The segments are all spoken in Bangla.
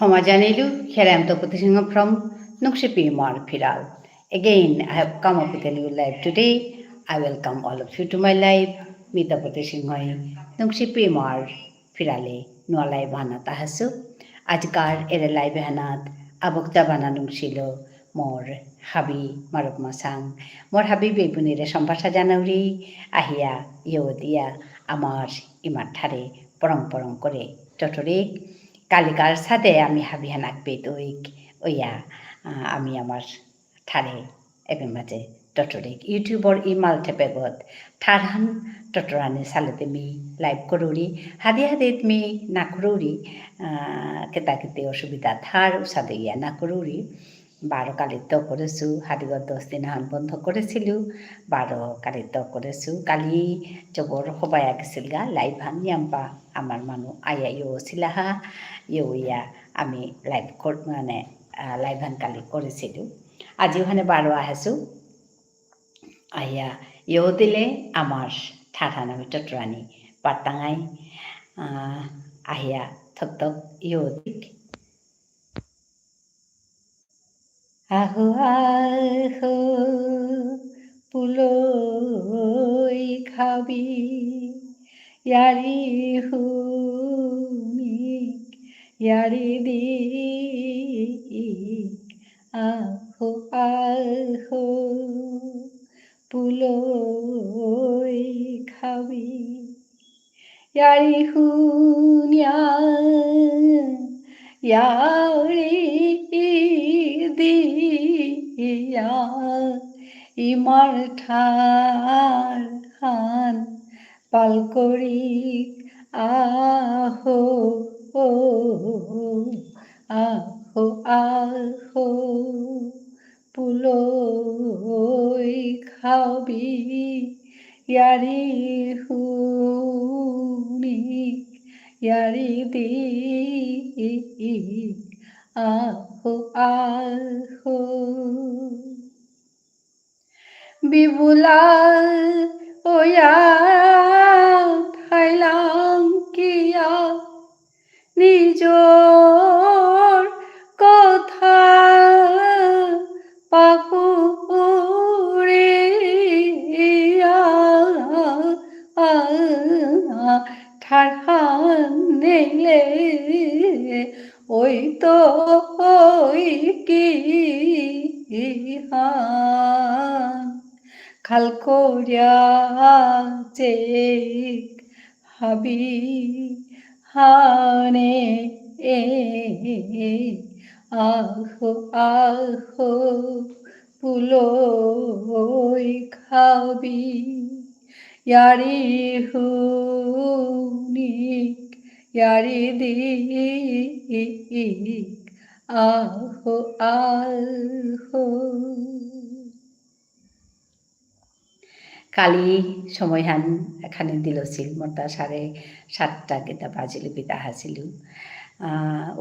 Homajanilu, here I am Topati Singh from Nukshipi Mar Piral. Again, I have come up with a new live today. I welcome all of you to my live. Mitapati Singhoi, Nukshipi Mar Pirale, Nualai Bana Tahasu. Ajkar Ere Live Hanat, Abukta Bana Nungshilo, More Habi Maruk Masang, More Habi Bebunire Sampasa Januri, Ahia, Yodia, Amar, Imatare, Porong Kore, Totori. কালিকার সাথে আমি হাবিহানাক পেত ওইয়া আমি আমার ঠারে এবে মাঝে টটরিক ইউটিউবৰ ই মালঠে পেগত ঠাৰহান টটৰানি চালতে মি লাইভ কৰোৰি হাদিত মি নাকৰোৰি কেতা অসুবিধা ঠাৰ উচাদে ইয়া নাকৰোৰি 12 কালিত করেছো হাদিগত 10 দিন বন্ধ করেছিলো 12 কালিত করেছো কালি জবর সবাই গেছিল গা লাইভ হান নিয়াম্পা আমার মানু আয়া ইউ ছিলাহা ইয়া আমি লাইভ মানে লাইভ হান কালি করেছিলো আজি ওখানে 12 আহেছো আইয়া ইউ দিলে আমার ঠাঠান আমি টটরানি পাতাঙাই আহিয়া থক ইউ দিক আহো আহো পুলই খাবি ইয়ারি হুনিক ইয়ারি দি আহো আহো পুলই খাবি ইয়ারি হুনিয়া ইয়ারি দিয়া ইমাৰ ঠাৰ হান পাল কৰি আহো আহো আহো পুলই খাবি ইয়াৰি হুনিক ইয়াৰি দি আহো আহো বিবুলা ওয়া থাইলাম কিয়া নিজর কথা পাহুরিয়া ঠারহান নেলে ওই তো ওই কি হান খাল করিয়া চেক হাবি হানে আহো আহো পুলই খাবি ইয়ারি হুনিক ইয়ারি দি আহো আহো কালি সময়হান এখানে দিলছিল মতা 7:30 কেইটা বাজিলে বিতা হাসিলো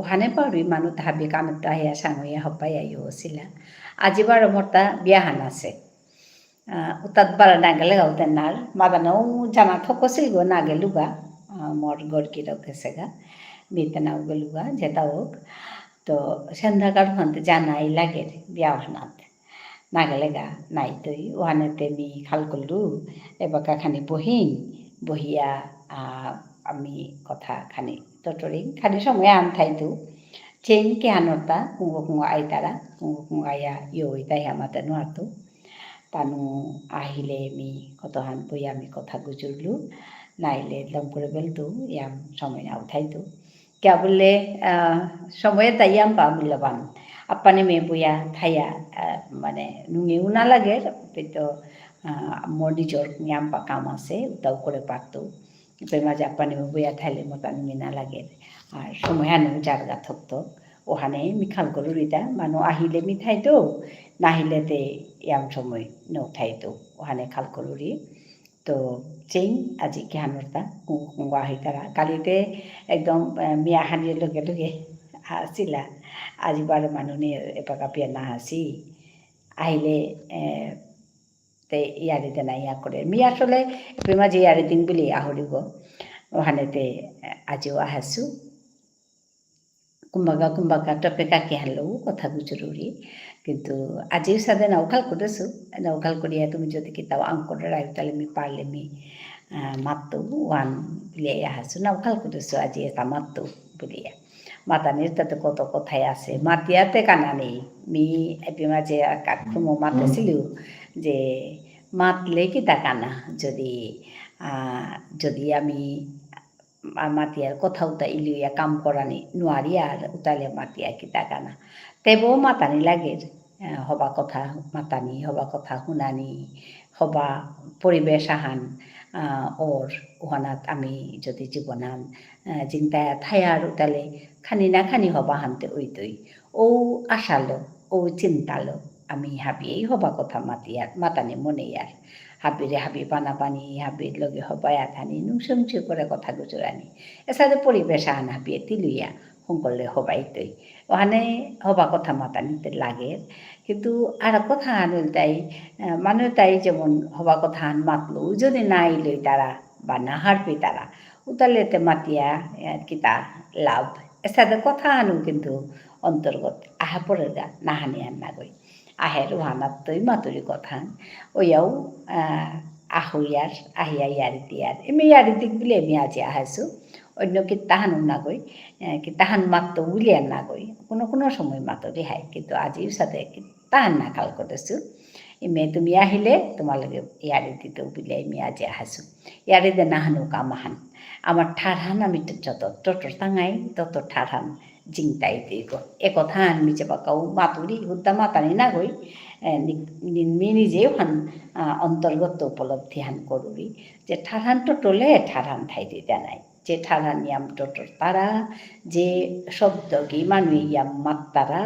ওখানে পাৰি মানুহ হাবি কামত আহিয়া চাঙৈয়া সপাই আহিও আছিলা আজি বাৰু মতা বিয়াহান আছে উতাত বাৰা নাগেলে গাওতেনার মাদানাও জানা থকছিল গো নাগেলুগা মর গড়কিরাও গেছেগা বিতেনাও গেলুগা যেটাও তো সন্ধ্যাকার হতে জানাই লাগে বিয়াহানাত নাগেলেগা নাই তৈ ওহানেতে মি খাল করলু এবার খানি বহিয়া আমি কথা খানি তটরি খানি সময় আন থাইতু চেন কে আনতা কুঙ্গ আইতারা কুঙ্গ আইয়া ইয় তাই আমাতে নোয়াতো তানু আহিলে মি কতহান বই আমি কথা গুজুরলু নাইলে দম করে বেলতু ইয়াম সময় না উঠাইতু क्या बोले समय তাইয়াম পা মূল্যবান আপানে মে বইয়া থাইয়া মানে নুঙেও না লাগে তো মোর নিজর ইয়াম্পা কাম আছে উতাও করে পারতো মাঝে আপানে মে বইয়া থাইলে মতা নুঙে না লাগে আর সময় আনো জারগা থাকতো ওখানে মিখাল করু রিতা মানু আহিলে মি থাইতো নাহিলেতে ইয়াম সময় নথাইতো ওখানে খাল করুরি তো চেইন আজি কিহানতা কুঙ্গ আহিতারা কালিতে একদম মিয়া হানিয়ে লগে লগে আসিলা আজি বারে মানুহ নিয়ে এপাকা পিয়া না হাসি আহিলে তে ইয়ারিতে না ইয়া করে মি আসলে মাঝে ইয়ারি দিন বলি আহরিব ওখানেতে আজিও আহাসু kumbaga tope kaki halu কথা গুজরুরি কিন্তু আজিও সাদে নাওখাল করেছো নাওখাল করিয়া তুমি যদি কিতাও আঙ্করে রাই তাহলে আমি পারলে আমি মাত্তো ওয়ান বিলিয়া হাসু নাওখাল করেছো আজি এটা মাত্তো বলিয়া মাতানির তাতে কত কথাই আছে মাতিয়াতে কানা নেই মি এপি মাঝে কাকুমো মাতেছিল যে মাতলে কি তা কানা যদি যদি আমি মাতিয়ার কথা উতা ইলিয়া কাম করানি নোৱাৰি আর উতালে মাতিয়া কি তাকানা তেবো মাতানি লাগে হবা কথা মাতানি হবা কথা শুনানি হবা পরিবেশ আহান ওর ওহানাত আমি যদি জীবনান চিন্তা থায়ার উতালে খানি না খানি হবা হানতে ওইতই ও আশালো ও চিন্তালো আমি হাবিয়েই হবা কথা মাতিয়ার মাতানি মনে আর হাবিরে হাবি পানা পানি হাবির লগে হবাই আথানি নুংসুমচি করে কথা গুজরানি এসাদে পরিবেশ আন হাবিয়ে তিলুইয়া সংকলে হবাইতই ওখানে হবা কথা মাতানিতে লাগে কিন্তু আর কথা আনুল তাই মানুষ তাই যেমন হবা কথা আন মাতলো যদি না আইলই তারা বা না হারবি তারা উতালেতে মাতিয়া কিতা লাভ এসাদে কথা আনু কিন্তু অন্তর্গত আহা পরের গা নাহানি আর না গই আহের ওহানাত্তই মাতুরি কথা ওইয়াও আহুয়ার আহিয়া ইয়ারি দিয়ার এমনি ইয়ারি দিক বলে আমি আজি আহাইছো অন্য কি তাহানো না গই কি তাহান মাত্র উলিয়ার না গই কোনো কোনো সময় মাতো রেহাই কিন্তু আজিও সাথে তাহান না কাল করেছো এমনি তুমি আহিলে তোমালোকে ইয়ারি দিতেও বলে আমি আজি আহাইছো ইয়ারি দে নাহানো কামাহান আমার ঠারহান আমি যত টটর তাঙাই তত ঠারহান জিংতাই দিগ এ কথা আমি যে বাকাও মাতুরি হুদ্দা মাতানি না গই মি নিজেও হান অন্তর্গত উপলব্ধি হান করবি যে ঠারহান টটলে ঠারহান ঠাই দিতে নাই যে ঠারহান ইয়াম টটর তারা যে শব্দ গে মানুষ ইয়াম মাত্তারা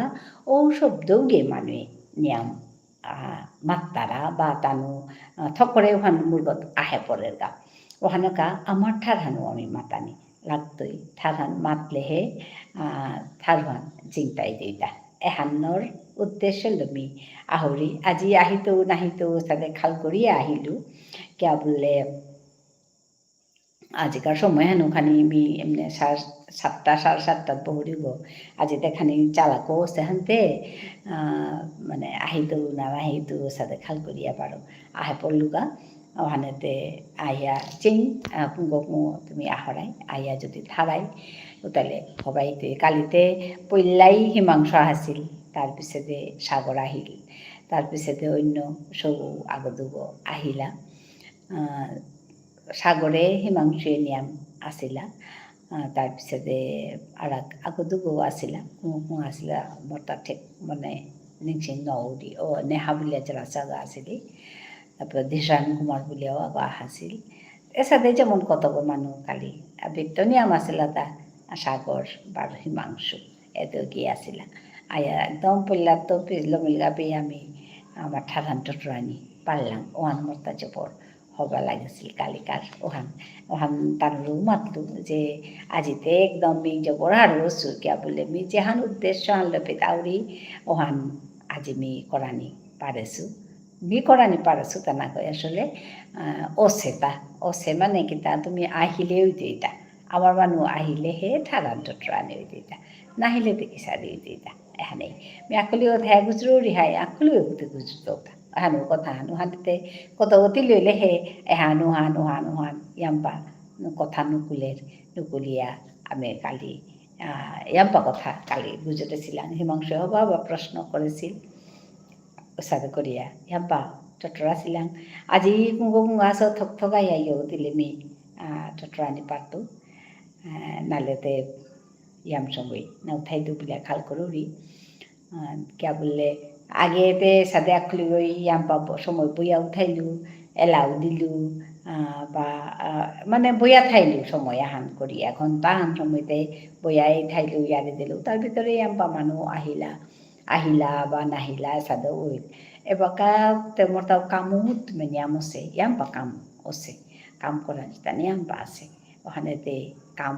ও শব্দও গে মানুষ নিয়াম মাত্তারা বা তানু থকরে ওখান মূর্গত আহে পরের গা ওখানকা আমার ঠারহানও আমি মাতানি লাগতই ঠারহান মাতলেহে ঠারহান চিন্তাই দিতা এহান্নর উদ্দেশ্য লমি আহরি আজি আহিতো নাহিতো সাথে খাল করিয়া আহিলু কিয়া বললে আজিকার সময় হেন ওখানে আমি এমনি 7টা 7:30 বহুরিব আজি দেখানি চালাকো সেহানতে মানে আহিতো না নাহিতো সাথে খাল করিয়া পারো আহে পড়লুগা ওখানেতে আইয়া চিং কুঙ্গকু তুমি আহরাই আইয়া যদি থারাই তাহলে হবাইতে কালিতে পইল্লাই হিমাংশ আছিল তাৰপিছতে সাগর আহিল তাৰপিছতে অন্য সব আগদুগ আহিলা সাগরে হিমাংশুয়ে নিয়াম আসিলা তাৰপিছতে আর আগদুগো আসিলা কুঁ আসিলা বর্তা ঠিক মানে নিংসিং নৌরি ও নেহা বুলিয়া যারা জাগা আসিলি তারপর ধিসান কুমার বুলিয়াও আগো আহাছিল এসাদে যেমন কতগো মানুষ কালি বৃত্ত নিয়াম আসিলা তা সাগর বার হিমাংশু এত গিয়ে আসিলা আয়া একদম পল্লার তো পিছলো মিলগা পেয়ে আমি আমার ঠারান টটরানি পারলাম ওহান মর্তা জবর হবা লাগিছিল কালিকার ওহান ওহান তারও মাতলু যে আজিতে একদম মি জবর হারো সুকিয়া বলে মি যেহান উদ্দেশ্য আনলো পেতাউরি ওহান আজি মি করানি পারেছু মি করানি পারেছু তা না কয় আসলে অসে মানে কি তা তুমি আহিলেও দিতা আমার মানুষ আহিলেহে ঠারান টটরানি হয়ে দিতা নাহিলে দেখি সারি দিতা এখানেই আকলিও হ্যাঁ গুজরো রিহাই আকলিও গুজরতো হানু কথা হানু হানতে কত গতি লইলে হে হানু হানু হানু হান ইয়াম্পা কথা নুকুলিয়া আমি কালি ইয়াম্পা কথা কালি বুঝতেছিলাম হিমাংশু হবা বা প্রশ্ন করেছিল সাথে করিয়া ইয়াম্পা টটরা ছিলাম আজি কুঙ্গো কুঙ্গাস থকথকাই আইও দিলে মি টটরানি পারতো নালেতে ইয়াম সঙ্গই না উঠাই দুবিলা খাল করবি কিয়া বললে আগেতে সাদে আখলি গই ইয়াম পাব সময় বইয়া উঠাইলু এলাও দিলু বা মানে বইয়া থাইলু সময় আহান করি এখন তাহান সময়তে বইয়াই থাইলু ইয়ারে দিলু তার ভিতরে ইয়াম্পা মানুষ আহিলা বা নাহিলা সাদে ওই এবাকা তেমর তাও কামুত নিয়াম আছে ইয়াম্পা কাম আছে কাম করা যেটা নিয়াম্পা আছে ওখানেতে কাম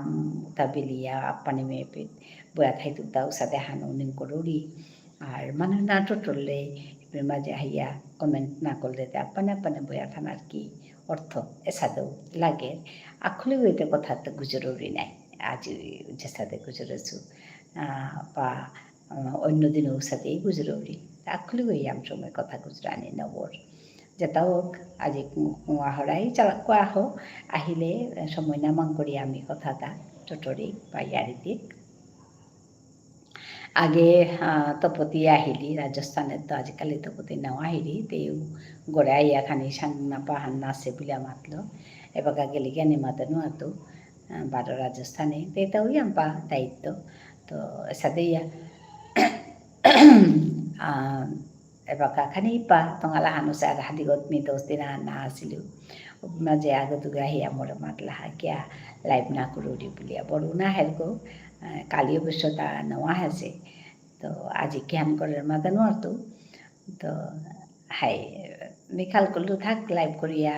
তাবিলিয়া আপ্পানি মেয়ে বয়া থাইতু দাও সাথে হানো নিম করুরি আর মানুষ না টটলে মাঝে হাইয়া কমেন্ট না করলে আপ্পানে আপ্পানে বয়া থানার কি অর্থ এসাদেও লাগে আখলি হইতে কথা তো গুজরুরি নাই আজ যে সাথে গুজরেছু বা অন্য দিনও সাথেই গুজরৌরি আখলি গইয়াম সময় কথা গুজরানি নবর যেটা হোক আজি আহৰাই কোৱা আহ আহিলে সময় নামাং কৰি আমি কথাটা টটৰি বা ইয়াৰিতে আগে তপতি আহিলি ৰাজস্থানত তো আজিকালি তপতি নাও আহিলি তেও গড়াই ইয়াখানি সাংনা পাহান নাচে বুলিয়া মাতলো এবাকা গেলি জ্ঞানী মাতানো আতো বারো রাজস্থানে তেটাও ইয়াম্পা দায়িত্ব তো সাথে ইয়া এবাকা খানি পা তঙালা হানুসে আর হাদিগত মি দোষ দিন না আসিলো মাঝে আগতুকে আহি আমার মাতলা কিয়া লাইভ না কৰোঁ বুলিয়া বড়ো না হেলকো কালি অবশ্য তা নেওয়া আছে তো আজি জ্ঞান করার মাতানো আতো তো হাই মিখাল করলু থাক লাইভ করিয়া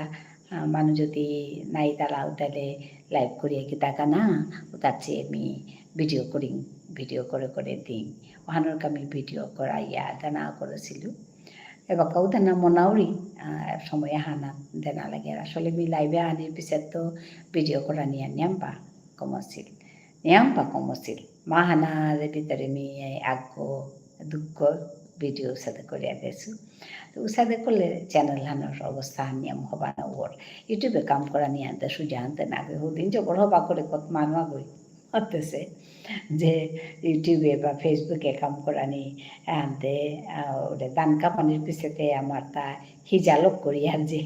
মানুষ যদি নাই তারা তাহলে লাইভ করিয়া কি টাকা না তার চেয়ে আমি ভিডিও করে দিই ওখানোর আমি ভিডিও করাইয়া দানা করেছিল এবার কেউ দানা মনাওরি সময় হানা দেনা লাগে আসলে আমি লাইভে আনির পিছত তো ভিডিও করা নিয়ে নিয়াম্পা কমছিল মা হানার ভিতরে আমি আগ্য দুঃখ ভিডিও সাথে করিয়া দিয়েছো তো সাথে করলে চ্যানেল হানোর অবস্থা নিয়ম হবা না ওর ইউটিউবে কাম করা নিয়ে আনতে সুজা আনতে না দিন জবর হবা করে কত মানুয়া গই হতেছে যে ইউটিউবে বা ফেসবুকে কাম করা নি আনতে ওটা দান কামানির পিছতে আমার তা হিজালক করিয়া যে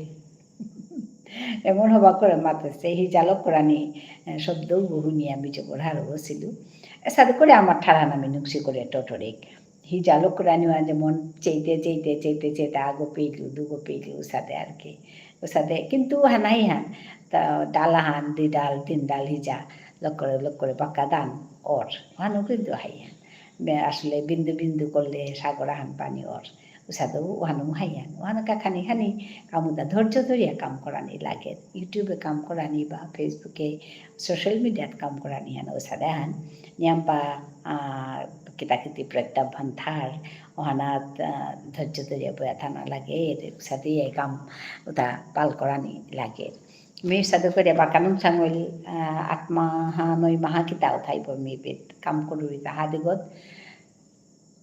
এমন হবা করে মাতেছে হিজালক করা নি শব্দও বহু নিয়ে আমি জবর হারো ছিল সাথে করে আমার ঠাড়া নামি নুকসি করে টটরিক হিজালক রানিওয়া যেমন চেইতে আগো পেইলু দুগো পেইলু ওসাতে আর কি ওসাতে কিন্তু হানাই হান তা ডালা হান 2 ডাল 3 ডাল হিজা লক করে পাক্কা দান ওর হানও কিন্তু হাইয়ান আসলে বিন্দু করলে সাগর হান পানি ওর ওসাতেও ওহানো হাইয়ান ওহানো খানি কামুদা ধৈর্য ধরিয়া কাম করানি লাগে ইউটিউবে কাম করানি বা ফেসবুকে সোশ্যাল মিডিয়াত কাম করানি হান ওসাদে হান নিয়াম্পা কিতাকিতি প্রত্যাহ্বান থার ওহানাত ধৈর্য ধরিয়া বয়া থানা লাগে সাথে কাম ওটা পাল করানি লাগে মেয়ের সাথে করে বাকানুম সাঙল 8 মাহ 9 মাহ কিতা উঠাইব মেয়ে কাম করি তাহা দিগত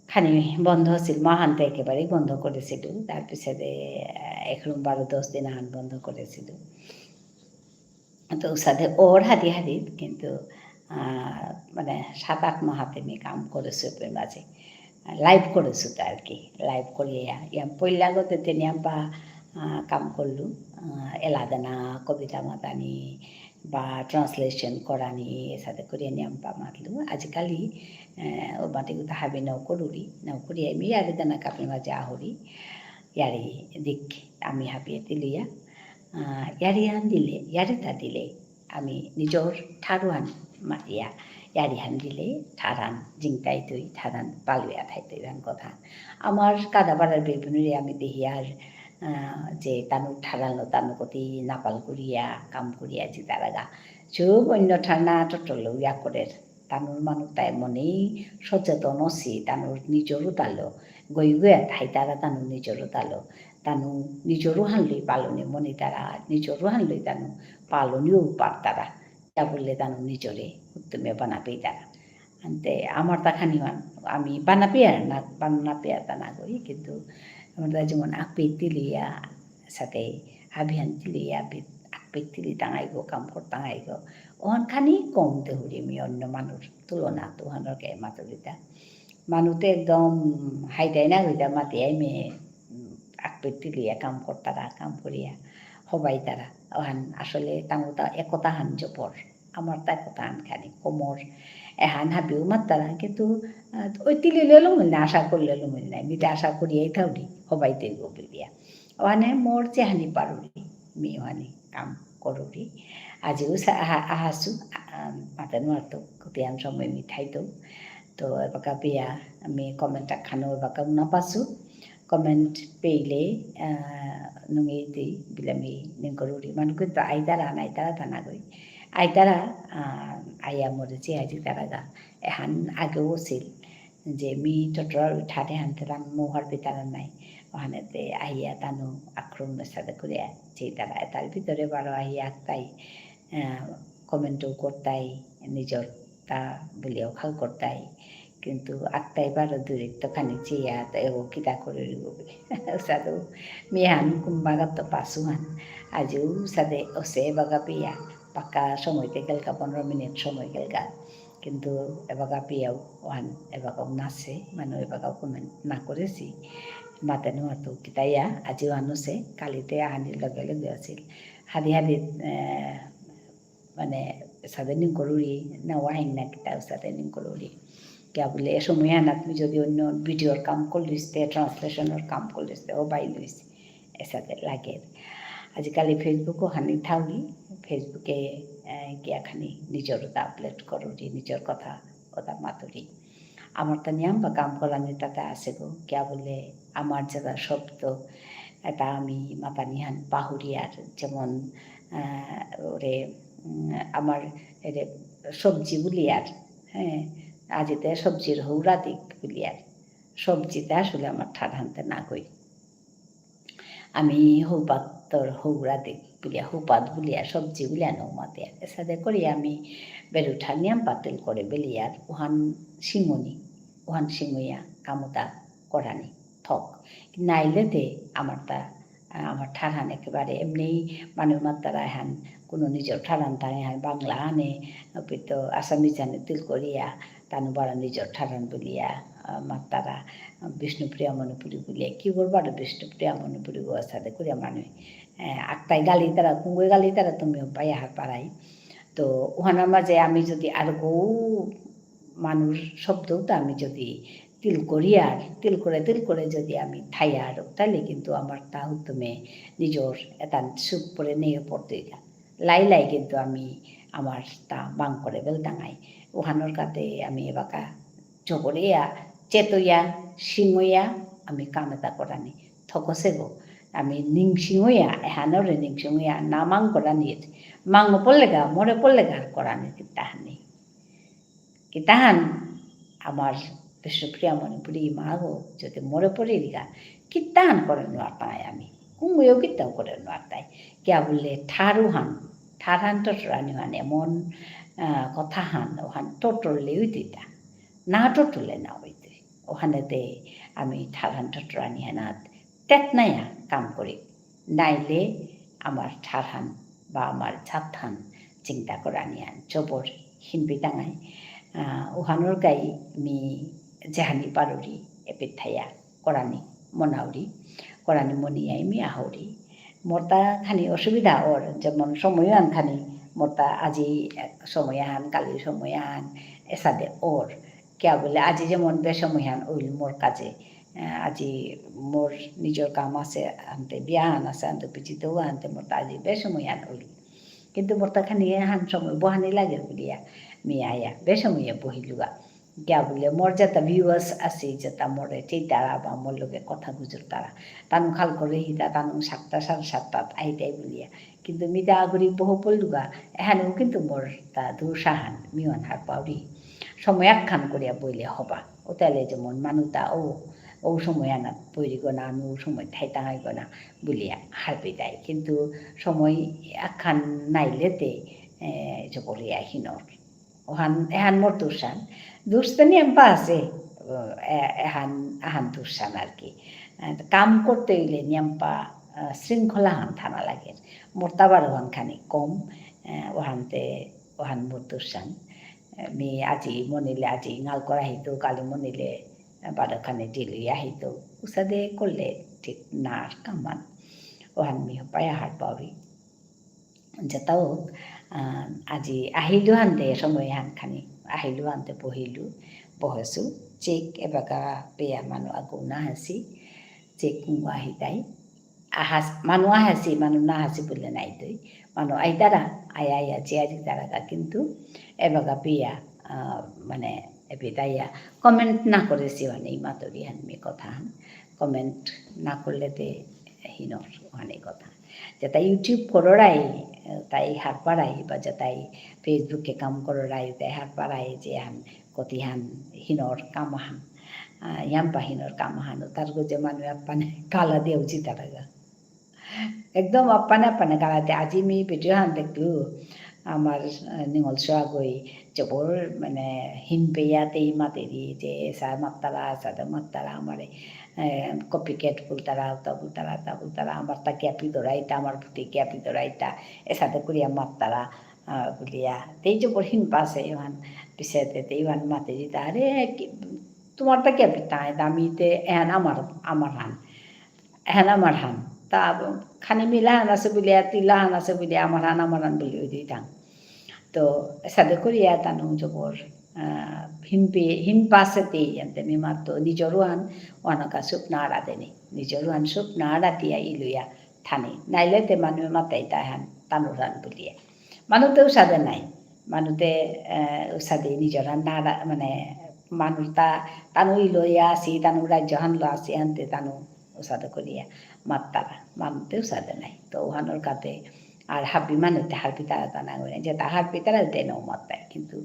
খানি বন্ধ আছিল মাহানতে একেবারেই বন্ধ করেছিল তারপিছতে এখন 12-10 দিন হান বন্ধ করেছিল তো সাথে ওর হাতি কিন্তু মানে 7-8 মাহাতে আমি কাম করেছো মাঝে লাইভ করেছো তো আর কি লাইভ করিয়া ইয়াম পইলাগতে তেনিয়াম্পা কাম করলু এলাদানা কবিতা মাতানি বা ট্রান্সলেশন করানি সাথে করিয়া নিয়াম্পা মাতলু আজিকালি ও মাটিগুলো হাবি নৌকরি আমি ইয়ারে দানা কাপি মাঝে আহরি ইয়ারে দিক আমি হাবিয়ে দিলিয়া ইয়ারিতা দিলে আমি নিজর ঠারুহান মাতিয়া ইয়ারিহান দিলে ঠারান জিংতাই তৈ ঠারান পালুয়া থাইতই হান কথা আমার কাদাপাড়ার বেগুনুরে আমি দেহিয়ার যে তানুক ঠারানো তানুকতি নাপাল করিয়া কাম করিয়া যে তারাগা সব অন্য ঠান্ডা টটল ইয়া করে তানুর মানুষ তাই মনেই সচেতন অসি তানুর নিজরও তালো গইয়া থাই তারা তানুর নিজরও তালো তানু নিজরও হানলই পালনে মনে তারা নিজরও হানলই তানু পালনীয় পার তারা তা বললে তানু নিজরে উত্তমে বানাবেই তারা আনতে আমার তাখানি আমি বানাবি আর না বানাপি আর তা না গই কিন্তু আমরা যেমন আকপেক তিলিয়া সাথে হাবিহান তিলিয়া আকপেক তিলি টাঙাইব কাম টাঙাইব ওখানখানি কম দেহুরি আমি অন্য মানুষ তুলনা তোহানোর কে মাতুরিতা মানুষতে একদম হাইটাই না হইতা মাতিয়াই মেয়ে আকপেক তিলিয়া কাম করতারা কাম করিয়া হবাই তারা ওহান আসলে তাঙ্গুতা একতা হান জপর আমার তা একতা হান খানি কোমর এহান হাবিও মাত্তারা কিন্তু ওই তিলি লেলো মিল না আশা করলে মিল নাই মিটা আশা করিয়াই থাউরি হবাই দেব বলিয়া ওখানে মোর চেহানি পারুরি মি ওখানে কাম করুরি আজিও আহাসু মাতানো আর কতিয়ান সময় মিঠাইতো তো এবাকা বিয়া আমি কমেন্ট খানো এবাকা নাপাছো কমেন্ট পেইলে নুঙেই দিই বিলামি নিংকরুরি মানুষ কিন্তু আইতারা নাইতারা তা না গই আইতারা আইয়া মরেছে আজি তারা এহান আগেও ছিল যে মি টটর ঠাটে হানতেলাম মোহর ভিতরে নাই ওখানেতে আহিয়া তানু আক্রমণের সাথে করে যে তারা তার ভিতরে বারো আহিয়া তাই কমেন্টও করতাই নিজের তা বলিয়াও খাল করতাই কিন্তু আত্মাই বারো দূরের তো খানি চেয়া এও কিতা করে সাদু মিহান কুম্বাগাত তো পাসুহান আজও সাদে ওসে বাগা পিয়া পাক্কা সময়তে গেলকা 15 মিনিট সময় গেলকা কিন্তু এবাগা পিয়াও ওহান এবাগাও নাচে মানুষ এবাগাও কমেন্ট না করেছি মাতে নোয়াতো কিতাইয়া আজিও আনুছে কালিতে আহানির লগে লগে আছিল হাদি হাদি মানে সাদে নিং করুরি না ওয়াইন না কিতা সাদে নিং করুরি কিয়া বলে এ সময় না তুমি যদি অন্য ভিডিওর কাম করলিসতে ট্রান্সলেশনের কাম করলিসতে ও বাই লইস এসাতে লাগে আজিকালি ফেসবুকও হানি থাউলি ফেসবুকে গিয়া খানি নিজের আপলোড করুরি নিজের কথা ওটা মাতুরি আমার তা নিয়ম বা কাম করানি তাতে আছে গো কিয়া বলে আমার যারা শব্দ এটা আমি মাতা নিহান পাহুরিয়ার যেমন ওরে আমার এরে সবজি বুলিয়ার হ্যাঁ আজিতে সবজির হৌরা দিক বুলিয়ার সবজিতে আসলে আমার ঠাড় হানতে না কই আমি হৌপাতর হৌরা দিক বুলিয়া হৌপাত বুলিয়া সবজি বুলিয়া নৌমাতে এসাদে করি আমি বেরুঠা নিয়াম পাতিল করে বেলিয়ার ওহান সিঙনি ওহান সিঙইয়া কামতা করানি থক নাইলেতে আমার ঠাড়ান একেবারে এমনি মানুষ মাত্রা হান কোনো নিজের ঠাড়ান থাকে হান বাংলা আনে তো আসামি জানে তিল করিয়া তানু বড় নিজের ঠাড়ান বলিয়া মাত্রা বিষ্ণুপ্রিয়া মণিপুরি বলিয়া কি করবার বিষ্ণুপ্রিয়া মণিপুরি গোয়ার সাথে করিয়া মানুষ আত্মাই গালি তারা কুঙ্গুই গালি তারা তুমিও পাইয়া হার পাড়াই তো ওখানের মাঝে আমি যদি আর গৌ মানুষ শব্দও তো আমি যদি তিল করে যদি আমি থাইয়ার তাহলে কিন্তু আমার তা তুমি নিজের এটা সুখ করে নিয়ে পড়তে লাই কিন্তু আমি আমার তা বাং করে বেলতাঙাই ওখানোর কাতে আমি এবাকা চকরিয়া চেতইয়া সিংইয়া আমি কামেতা করানি থকসে গো আমি নিংসিংইয়া এহানরে নিংসিংইয়া না মাং করানির মাং পড়লেগা মরে পড়লেগা করানি কিতাহান আমার বিষ্ণুপ্রিয়া মণিপুরি মা গো যদি মরে পড়ে গা কিতাহান করে নোয়ারতাই আমি কুঙ্গুয়েও কিতাও করে নোয়ারতাই কিয়া বললে ঠারহান টটরানি হান এমন কথা হান ওখান টটরলে উইতা না টটলে না হইতে ওখানেতে আমি ঠারহান টটরানি হানাত তেতনাইয়া কাম করি নাইলে আমার ঠারহান বা আমার ছাতহান চিন্তা করানি হান জবর হিনবি টাঙাই ওহানোর গাই মি জাহানি পারুরি এপিথাইয়া করানি মনাউরি করানি মনিয়াই মি আহরি মোরতা খানি অসুবিধা ওর যেমন সময়হান খানি মোরতা আজি সময়হান কালি সময়হান এসাদে ওর কিয়া বলে আজি যেমন বেসময়হান ওইল মোর কাজে আজি মোর নিজের কাম আছে আনতে বিয়াহান আছে আনতে পিছিতেও আনতে মোরতা আজি বেসময়হান ওইল কিন্তু মোরতা খানি হান সময় বহানি লাগে বলিয়া মিয়া বেসময়ে বহিলুগা গিয়া বলে মোর যেটা ভিউয়ার্স আছে যেটা মোরে সেই তারা বা মোর লোকে কথা গুজর তারা তানু খাল করে হিতা তানু 7টা 7:30 আইতাই বলিয়া কিন্তু মিতা আগরি বহু পড়লুগা এখানেও কিন্তু মোর তা দুঃসাহান মিওয়ান হার পাউরি সময় একখান করিয়া বইলে হবা ও তাহলে যেমন মানুতা ও সময় আনা পৈরি গোনা আমি ও সময় থাইতা হয় গোনা বলিয়া হারপি দেয় কিন্তু সময় একখান নাইলেতে বলিয়া হিনর এহান মোর দুষ্টানি এম্পা আছে এহান দুঃসান আর কি কাম করতে হইলে নিয়ম্পা শৃঙ্খলা হান থানা লাগে মোর তাবার ওহান খানি কম ওহান মোর দুঃসান মি আজি মনিলে আজি নাল করা হইতো কালি মনিলে বারোখানে ডিলি আহিতো উষাদে করলে ঠিক না কামান ওহান মি পায়া হাট পাবি যেটাও আজি আহিলো হানতে সময় হান খানি আহিলো হানতে বহছো চেক এবাকা পেয়া মানুহ আগৌ নাহাচি চেক কুঙ্গা আহিতাই মানুহ আহাচি মানুহ নাহাচি বলে নাই তৈ মানুহ আইতারা আয়া চেয়ারি তারা কিন্তু এবাকা পেয়া মানে এপিতাইয়া কমেন্ট না করেছি অনেক মাতরি হানমি কথা হান কমেন্ট না করলেতে হিনর অনেক কথা যেটা ইউটিউব করাই তাই হার পাড়াই বা যেটাই ফেসবুকে কাম করাই তাই হার পাড়াই যে হান কতিহান হিনর কামাহান ইয়াম্পা হিনর কামাহান তার যে মানুষ আপ্পানে কালা দেউছি তারা একদম আপ্পানে গালাতে আজি মি ভিডিও হান দেখলু আমার নিঙলসো আগই জবর মানে হিনপেয়াতেই মাতেরি যে এসা মাত্তারা সাদা মাত্তারা আমারে কপি কেট বুলতারা তা বুলতারা তা বুলতারা আমার তা ক্যাপি দৌড়াইতা আমার প্রতি ক্যাপি দৌড়াইতা এসাতে করিয়া মাত্তারা বলিয়া তেই জবর হিন পাশে ইহান পিছাতে ইহান মাতেরি তা আরে তোমার তা ক্যাপি তাই দামিতে এহান আমার হান এহান আমার হান তা খানি মিলাহান আছে বলিয়া তিলাহান আছে বলিয়া আমার হান বলিও দিতাম তো সাদে করিয়া তানো জবর হিন পাশেতেই এতে মিমাতো নিজরও আন অনকা সুপ না আড়াদেনি নিজরও আন সুপ না আড়াতিয়া ইলুয়া থানি নাইলে তে মানুষ মাতাই তাহান তানুর রান বলিয়া মানুষতেও সাদে নাই মানুষতে সাদে নিজর না মানে মানুষ তানু ইলইয়া আসি তানু রাজ্য হানলো আসি আনতে তানু সাদে করিয়া মাত্তারা মানুষতেও সাদে নাই তো ওহানোর কাতে আর হাব্বি মানেতে হার পিতারা তা না করে যে তাহার পিতারা দেনও মাত্তায় কিন্তু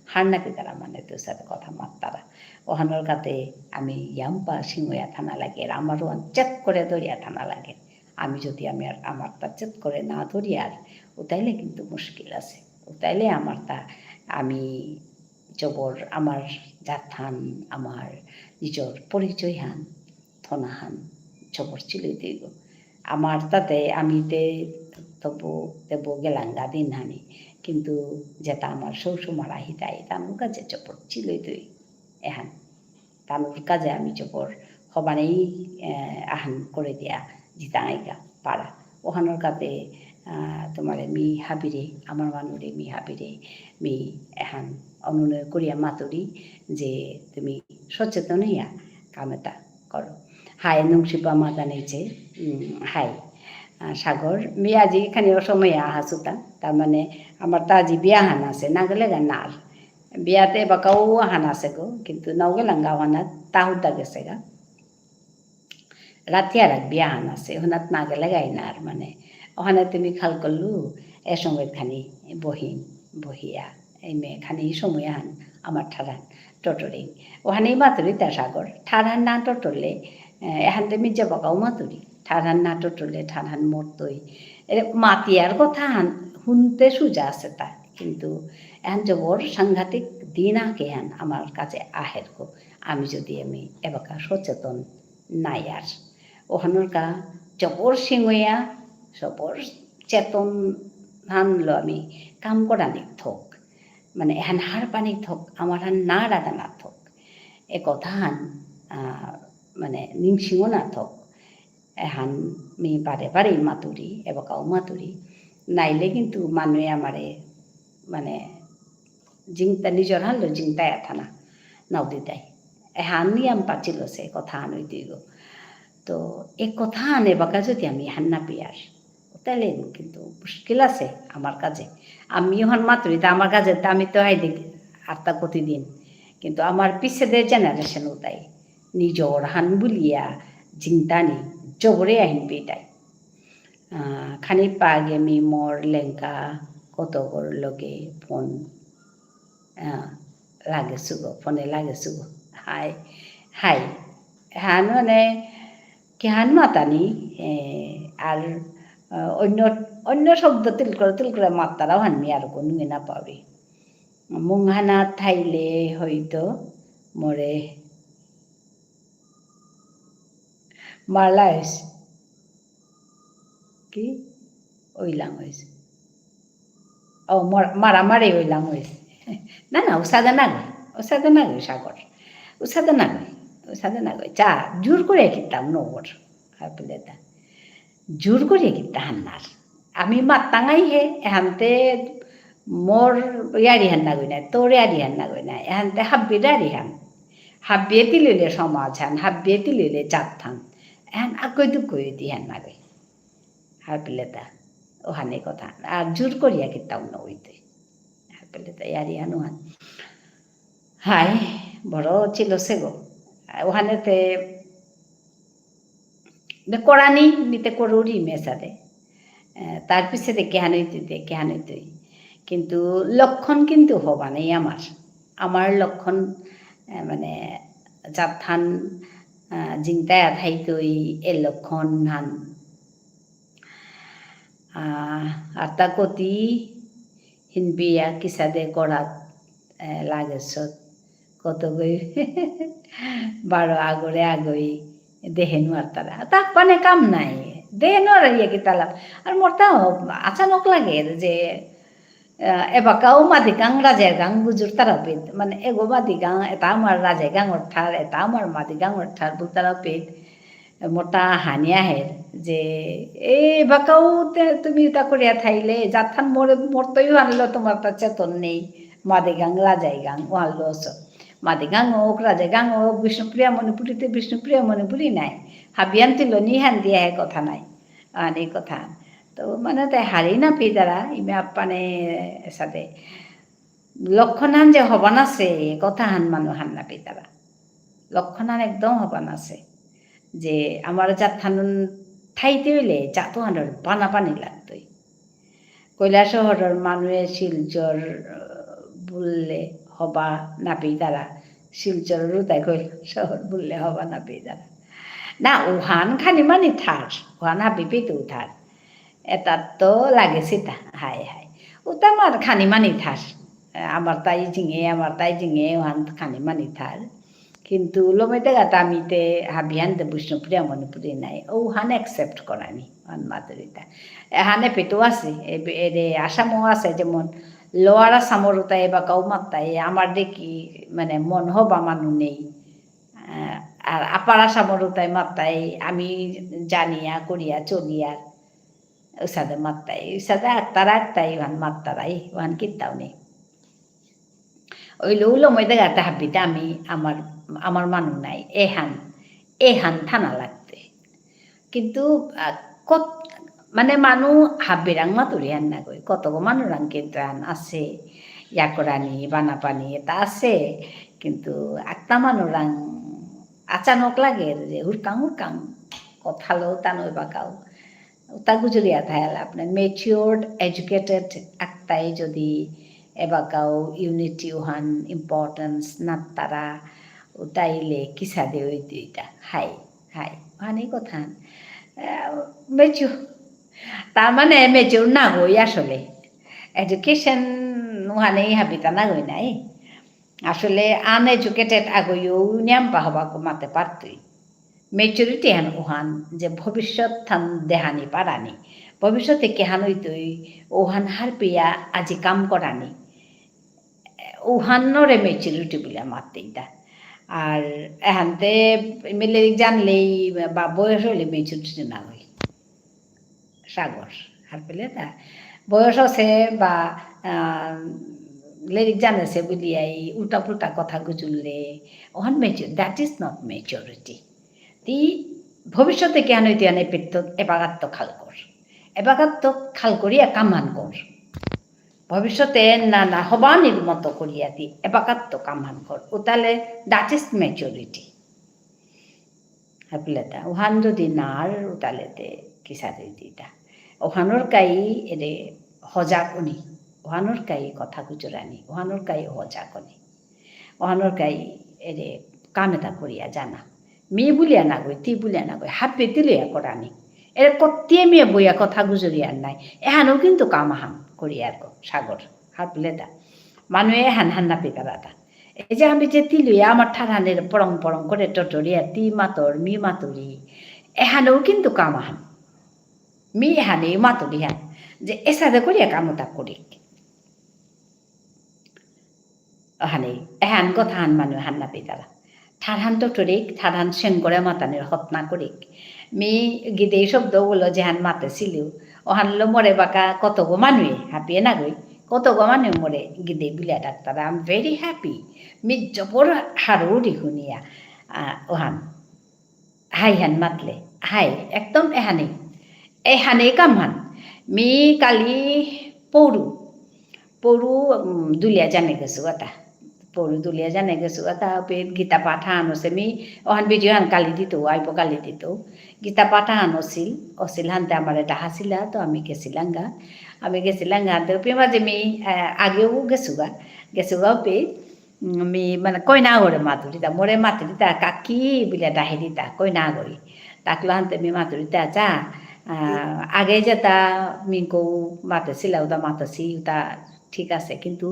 হারনা পিতারা মানে তোর সাথে কথা মাত্তারা ওহানোর কাতে আমি ইয়াম্পা সিংহয়া থানা লাগে আমারও চেত করে ধরিয়া থানা লাগে আমি যদি আমি আর আমার তা চেত করে না ধরি আর ওতাইলে কিন্তু মুশকিল আছে ওতাইলে আমার তা আমি জবর আমার জাথান আমার নিজের পরিচয় হান থনা হান জবর চিলে দিব আমার তাতে আমিতে তবু দেব গেলাঙ্গা দিন হানি কিন্তু যেটা আমার শ্বশুরমারা হিতাই তানুর কাজে চপর চিলই তুই এহান তানুর কাজে আমি চপর হবানেই আহান করে দিয়া জিতাঙ্গাইগা পাড়া ওহানোর কাতে তোমার মি হাবিরে আমার মানুরে মি হাবিরে মি এহান অনুনয় করিয়া মাতুরি যে তুমি সচেতন হইয়া কামেটা করো হাই নংশিপা মাতা নিচে হাই সাগর মি আজি এখানে অসময়ে আহাসুতা তার মানে আমার তা আজি বিয়া হান আছে না গেলে গা নার বিয়াতে বাকাও হান আছে গো কিন্তু নাও গেলাম গাওয়ানাত তাহুদা গেছে গা রাতি আর এক বিয়া হান আছে ওখানাত না গেলে গাই নার মানে ওখানে তুমি খাল করলু এ সময় খানি বহিয়া এই মেয়ে খানি সময় হান আমার ঠারান টটরিং ওখানেই মাতুরি তা সাগর ঠারান না টটরলে এখান থেকে মির্জা বাকাও মাতুরি ঠারান না টটরলে ঠারান মরতই মাতিয়ার কথা শুনতে সুজা আছে তা কিন্তু এখন জবর সাংঘাতিক দিন আগে হান আমার কাছে আহের গো আমি যদি আমি এবাকা সচেতন নাই আর ওখানোর কা জবর সিংহইয়া সবর চেতন হানলো আমি কাম করানি থোক মানে এহান হার পানি থোক আমার হান না রাধা না থোক এ কথা হান মানে নিংসিংহ না থোক এহান মি বারে মাতুরি এবাকাও মাতুরি নাইলে কিন্তু মানুষে আমারে মানে জিংতা নিজর হানলো জিংতাই থানা নাও দিতাই এহান নিয়াম পাচ্ছিল সে কথা আনই দিগ তো এ কথা আনে বাকা যদি আমি হান না পিয়ার তাহলে কিন্তু মুশকিল আছে আমার কাজে আমি হন মাতুরি তা আমার কাজে তা আমি তো হাই দেখি আর তা প্রতিদিন কিন্তু আমার পিছেদের জেনারেশনও তাই নিজর হান বুলিয়া জিংতানি জবরে আহিন পেটাই খানি পাগে মি মোর লেঙ্কা কত লগে ফোন লাগেছো গো ফোনে লাগেছো গো হাই হান মানে কেহান মাতানি আর অন্য শব্দ তিল করে মাত্তারাও হানমি আর কোনো না পাবি মুংহানা থাইলে হয়তো মরে মারলা হয়েছে কি ওইলাম হয়েছে ও মারামারি ওইলাম হয়েছে না ওসাদে না গই সাগর ওসাদে না গই চা জোর করে কিতাম নগর আর বলে তা জোর করে কিতা হান্নার আমি মাত্তাঙাই হে এহানতে মোর ইয়ারি হান না গই না তোর ইয়ারি হান না গই না এহানতে হাব্বির ইয়ারি হান হাব্বিয়ে তিলিলে সমাজ হান হাব্বিয়ে তিলিলে জাত থান এহান আকই তো কই দি হান না গই আর বলে তা ওখানে কথা আর জোর করিয়া কিতাম না ওইতে আর বলে তা ইয়ারি হানু হান হাই বড় ছিল সে গো ওখানেতে করানি নিতে করুরি মেসাদে তার পিছনে কেহান হইতে কিন্তু লক্ষণ কিন্তু হবা নেই আমার লক্ষণ মানে জাথান জিংতায় আধাইতই এ লক্ষণ হান আর তা কতি হিনবিয়া কিসাদে গড়াত লাগেছত কত গই 12 আগই দেহেন আর তারা তাক পানে কাম নাই দেহেন আর ইয়ে কি তালা আর মোরটা আচানক লাগে যে এবাকাও মাদিগাং রাজার গাং বুজুর তারা পেত মানে এগো মাদিগাং এটা আমার রাজার গাং অর্থাৎ এটা আমার মাদিগাং অর্থাৎ বুতারা পেত মোটা হানি আহের যে এই বাকাও তুমি এটা করিয়া থাইলে যাথান মোরে মরতই আনলো তোমার তা চেতন নেই মাদিগাং রাজাই গাং ও আনলো মাদিগাং ওক রাজাই গাং ওক বিষ্ণুপ্রিয়া মণিপুরীতে বিষ্ণুপ্রিয়া মণিপুরী নাই হাবিয়ান তুলো নিহান দিয়া কথা নাই এই কথা তো মানে তাই হারি না পি দ্বারা ইমে আপানে সাথে লক্ষণান যে হবান আছে কথা হান মানুষ হান না পি তারা লক্ষণান একদম হবান আছে যে আমার যাত্রান ঠাইতে হইলে যাতো আনার পানা পানি লাগতই কৈলা শহরের মানুষের শিলচর বললে হবা না পি তারা শিলচর রুতাই কৈলা শহর বললে হবা না পি তারা না ওহান খানি মানি থার ওহান হাবি পেতে উঠার এটা তো লাগেছে তা হায় হায় ওটা আমার খানি মানি থার আমার তাই জিঙে ওহান খানি মানি থার কিন্তু লমেতে গাতা আমিতে হাবিয়ানতে বিষ্ণুপ্রিয়া মণিপুরী নাই ওহান একসেপ্ট করানি ওহান মাতুরিতা এহানে পেটো আছে এরে আসামও আছে যেমন লোয়ার আসামর তাই বা কাউ মাত্তাই আমার দেখি মানে মন হবা মানু নেই আর আপার আসামর তাই মাত্তাই আমি জানিয়া করিয়া চলিয়ার ওসাদে মাত্তাই ওসাদে আত্মাই ওহান মাত্তারাই ওহান কিতাও নেই ওই লৌলো মধ্যে গাতে হাবিতে আমি আমার মানুষ নাই এহান থানা লাগতে কিন্তু কত মানে মানুষ হাবিরাং মাতুরি আন না কই কত মানুরাং কিন্তু আন আছে ইয়াকরানি বানাপানি এটা আছে কিন্তু একটা মানুরাং আচানক লাগে যে হুরকাং কথালো তানো বাকাও তা গুজরিয়া থাইল আপনার মেচিওর্ড এডুকেটেড একটাই যদি এবাকাও ইউনিটি ওহান ইম্পর্টেন্স না তারা তাইলে কিসা দে ওই দুইটা হাই ওহানই কথা মেচিওর তার মানে মেচিওর না গই আসলে এডুকেশন ওহানেই হাবিতা না গই নাই আসলে আনএডুকেটেড আগইও নিয়াম পাহবা মাতে পারতই মেচুরিটি হেন ওহান যে ভবিষ্যৎ থান দেহানি পারানি ভবিষ্যতে কেহান হইতই ওহান হার পেয়া আজি কাম করানি ওহানরে মেচুরিটি বলে মারতেই তা আর এহানতে মিলে জানলেই বা বয়স হইলে মেচুরিটি না হই সাগর হার পেলে তা বয়স আছে বা লেরিক জানেছে বলিয়াই উল্টা পুল্টা কথা গুজুললে ওহান mature that is not maturity তি ভবিষ্যতে কেন হইতে আনে পেত এবাগাত্ম খাল করিয়া কামান কর ভবিষ্যতে না হবানির মতো করিয়া দি এবাগাত্ম কামান কর ও তাহলে দ্যাট ইজ মেচুরিটি হাপিলেতা ওহান যদি নার ও তাহলেতে কিসারে দিতা ওহানোর কাই এরে হজাক উনি ওহানোর কাই কথা গুজরানি ওহানোর কাই হজাক উনি ওহানোর কাই এরে কামেতা করিয়া জানা মেয়ে বুলিয়া না গই তি বুলিয়া না গই হাত পেতে লইয়া করানি এর কত্তিয়ে মেয়ে বইয়া কথা গুজরিয়ার নাই এহানও কিন্তু কামাহান করিয়ার সাগর হাত বুলে তা মানুহে হান না পেতারাতা এই যে আমি যে তি লইয়া আমার ঠারানের পরং করে টটরিয়া তি মাতর মি মাতুরি এহানও কিন্তু কামাহান মি এহানে মাতুরি হান যে এসাদে করিয়া কামতা করি ওহানে এহান কথা হান মানুষ হান না পেতারা ঠারহান তো টরিক ঠারহান সেঙ্গরে মাতানের হতনা করিক মি গিদে শব্দ বলো যেহান মাতে ছিল ওহানলো মরে বাকা কত গো মানুয়ে হাঁপিয়ে না গই কত গো মানুষ মরে গিদে বিলা doctor I am very happy me জবর হারুড়ি শুনিয়া ওহান হাই হান মাতলে হাই একদম এহানে কামহান মি কালি পৌরু দুলিয়া জানে গেছো এটা পৌরু দুলিয়া জানে গেছো এটা গীতা পাঠা আনছে মি ওহান ভিডিও হান কালি দিত আইব কালি দিত গীতা পাঠা অছিল হানতে আমার এটা হাসিলা তো আমি গেছিলাঙ্গা হানতে পে মাঝে মি আগেও গেছুগা পে মি মানে কইনা গড়ে মাতুরিতা মোরে মাতুরিতা কাকি বিলে ডাহেরিতা কইনা গড়ি তাকলো হানতে মি মাতুরিতা যা আগে যেটা মিঙ্কো মাতেছিল ওটা মাতাছি ওটা ঠিক আছে কিন্তু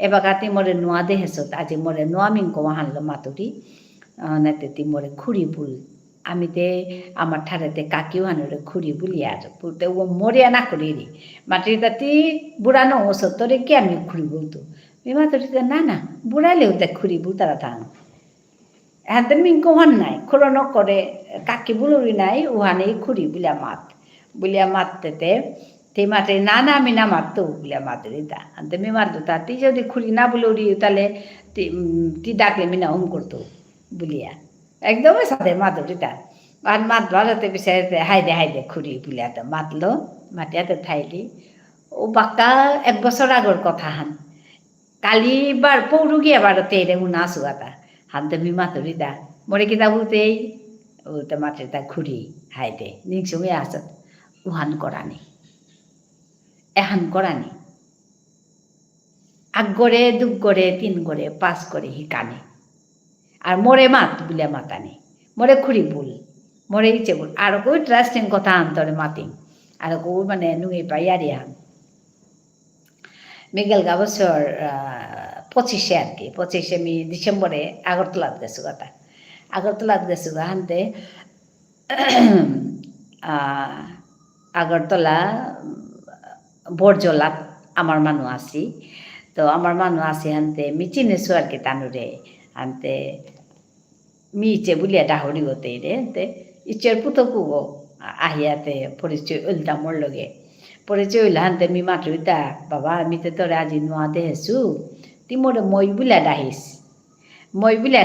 এবাগাতে মরে নোয়া দেহেছ আজি মরে নোয়া মিঙ্কো হানলো মাতুরি নাতে মরে খুঁড়ি বুল আমি তে আমার ঠারেতে কাকিও হানুরে খুঁড়ি বুলি আর বলতে ও মরিয়া না করি রে মাটির তাতি বুড়ানো ওসো তোরে কে আমি খুঁড়ি বলতো মাতুরিতে না না বুড়ালেও দেখ খুঁড়ি বুল তারা থাং হাতে মিঙ্কো হান নাই খুঁড়ো করে কাকি বুলুরি নাই ওহানেই খুঁড়ি বুলিয়া মাততে তে মাতে না না আমি না মারতো বুলিয়া মাতুরিতা আনতে মি মারতো তা তুই যদি খুঁড়ি না বুলুরি তাহলে তুই ডাকলে মিনা হুম করতো বুলিয়া একদমই সাথে মাতুরিতা আর মাতলো হাতে পিছিয়ে হাইদে খুঁড়ি বুলিয়াতে মাতলো মাটিয়াতে থাইলি ও বাক্কা 1 বছর আগর কথা হান কালি বার পৌরু গিয়ে বারতে এরে উনা সুগাতা হানতে মি মাতুরিতা মরে কিতা বলতেই বলতে মাটিটা খুঁড়ি হাইদে নিংসঙ্গে আসত উহান করানি এহান করানি আগরে 2 গড়ে 3 গড়ে 5 গড়ে হিকানে আর মরে মাত বুলিয়া মাতানি মরে খুঁড়ি বুল মরে ইচ্ছে বুল আর কই ট্রাস্টিং কথা আন্তরে মাতিং আর কই মানে নুই পাইয়ারি হান মিগেল গাবসর 25 আর কি 25 মি ডিসেম্বরে আগরতলাত গেছো কথা আগরতলাত গেছো হানতে আগরতলা বরজলাত আমার মানুষ আছি তো আমার মানুষ আছি হানতে মি চিনেছো আর কি তানুরে আনতে মি ইচ্ছে বুলিয়া ডাহরি গতে রে তে ইচ্ছের পুতকু গো আহিয়াতে পরিচয় উল্টা মোর লগে পরিচয় উল্লা হানতে মি মাতুরিতা বাবা আমি তো তোরে আজি নোয়া দেহেছু তুই মোরে মই বুলিয়া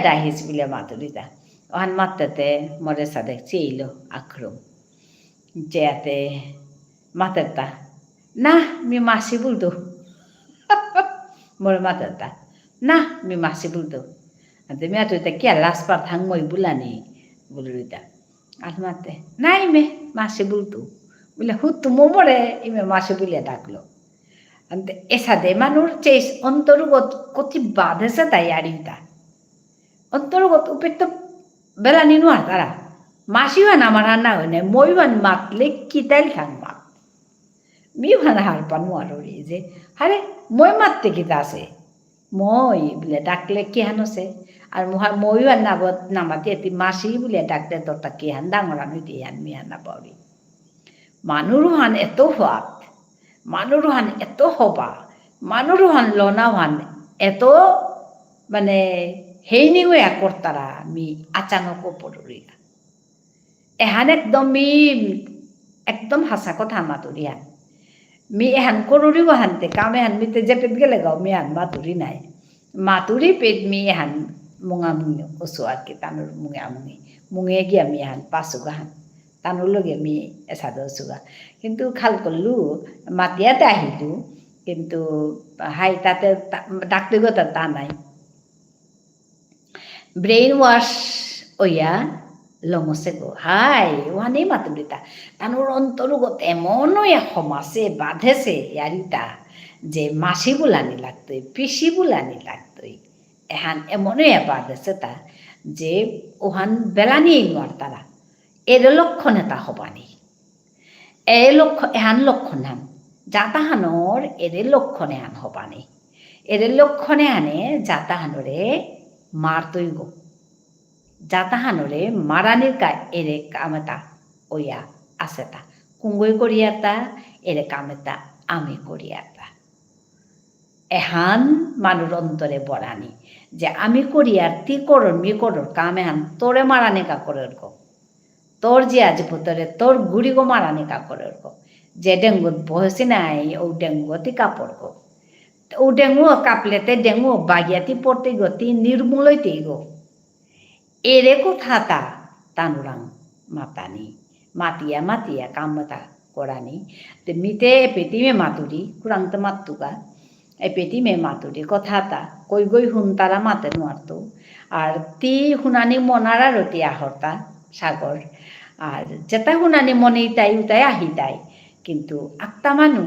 ডাহিস বুলিয়া মাতুরিতা ওহান মাততে মরে সাদেক চেইল আক্রম চেয়াতে মাতেরতা না মি মাসি বলতো মোরে মাতেরতা না মি মাসি বলতো আনতে মি আতুরিতা কে লাস পার থাং মই বুলানি বুলুরিতা আর মাতে নাই মে মাসি বলতো বলে হুতু মোমরে ইমে মাসি বুলিয়া ডাকলো আনতে এসাদে মানুষ চেস অন্তর্গত কতি বাধেছে তাই আরিতা অন্তর্গত উপের তো বেলা নিনু আর তারা মাসিবান আমার রান্না হয় না মইবান মাতলে কিতাইল খান মাত মিবান হার পানু আর যে আরে মই মাততে কিতা আছে মই বলে ডাকলে কি হান আছে আর মইবান নামাতি এটি মাসি বলে ডাকলে তোরটা কি হান ডাঙর আমি দিয়ে হান মিহান না পাবি মানুরহান এত হাত মানুরহান এত হবা মানুরহান লনাহান এত মানে হেইনি হইয়া করতারা মি আচানক পড়ুরিয়া এহান একদম হাসা কথা মাতুরিয়ান মি এহান করুরিও হানতে কাম এহান মিতে জেপেত গেলে গাও মি হান মাতুরি নাই মাতুরি পেট মি এহান মুঙামুঙি ওসো আর কি তানুর মুঙে গিয়া মি এহান পাঁচুগা হান তানুর লগে মি এসাদ ওসুগা কিন্তু খাল করলু মাতিয়াতে আহিলু কিন্তু হাই তাতে ডাক্তার কথা তা নাই ব্রেইন ওয়াশ ওইয়া লমসে গো হাই ওহানেই মাতুরিতা তানোর অন্তর্গত এমনই সমাসে বাঁধেছে ইয়ারিতা যে মাসি বুলানি লাগতই পিসি বুলানি লাগতই এহান এমনই বাঁধেছে তা যে ওহান বেলানি নোয়ার তারা এর লক্ষণ এটা হবানি এহান লক্ষণ হান যাতাহানোর এর লক্ষণ এহান হবানি এর লক্ষণে আনে যাতাহানোরে মারতই গো যাতাহানোরে মারানির এরে কামেতা ওইয়া আছে তা কুঙ্গই করিয়াতা এরে কামেতা আমি করিয়াতা এহান মানুর অন্তরে বরানি যে আমি করিয়ার তি করর মি করর কাম এহান তোরে মারানি কা করে গো তোর যে আজ ভুতরে তোর গুড়ি গো মারানি কা করে গো যে ডেঙ্গুত বসি নাই ও ডেঙ্গুতি কাপড় গো ও ডেঙ্গু কাপলেতে ডেঙ্গু বাগিয়াতি পড়তে গতি নির্মূলইতে গো এরে কথা তা তানুরাং মাতানি মাতিয়া কামতা করানি তো মিতে পেটিমে মাতুরি কুরাং তো মাতুকা এই পেটিমে মাতুরি কথা তা কই গই হুন তারা মাতে নোয়ারতো আর তি হুনানি মনারা রতি আহরতা সাগর আর যেটা হুনানি মনে তাই উতাই আহি তাই কিন্তু আত্মা মানু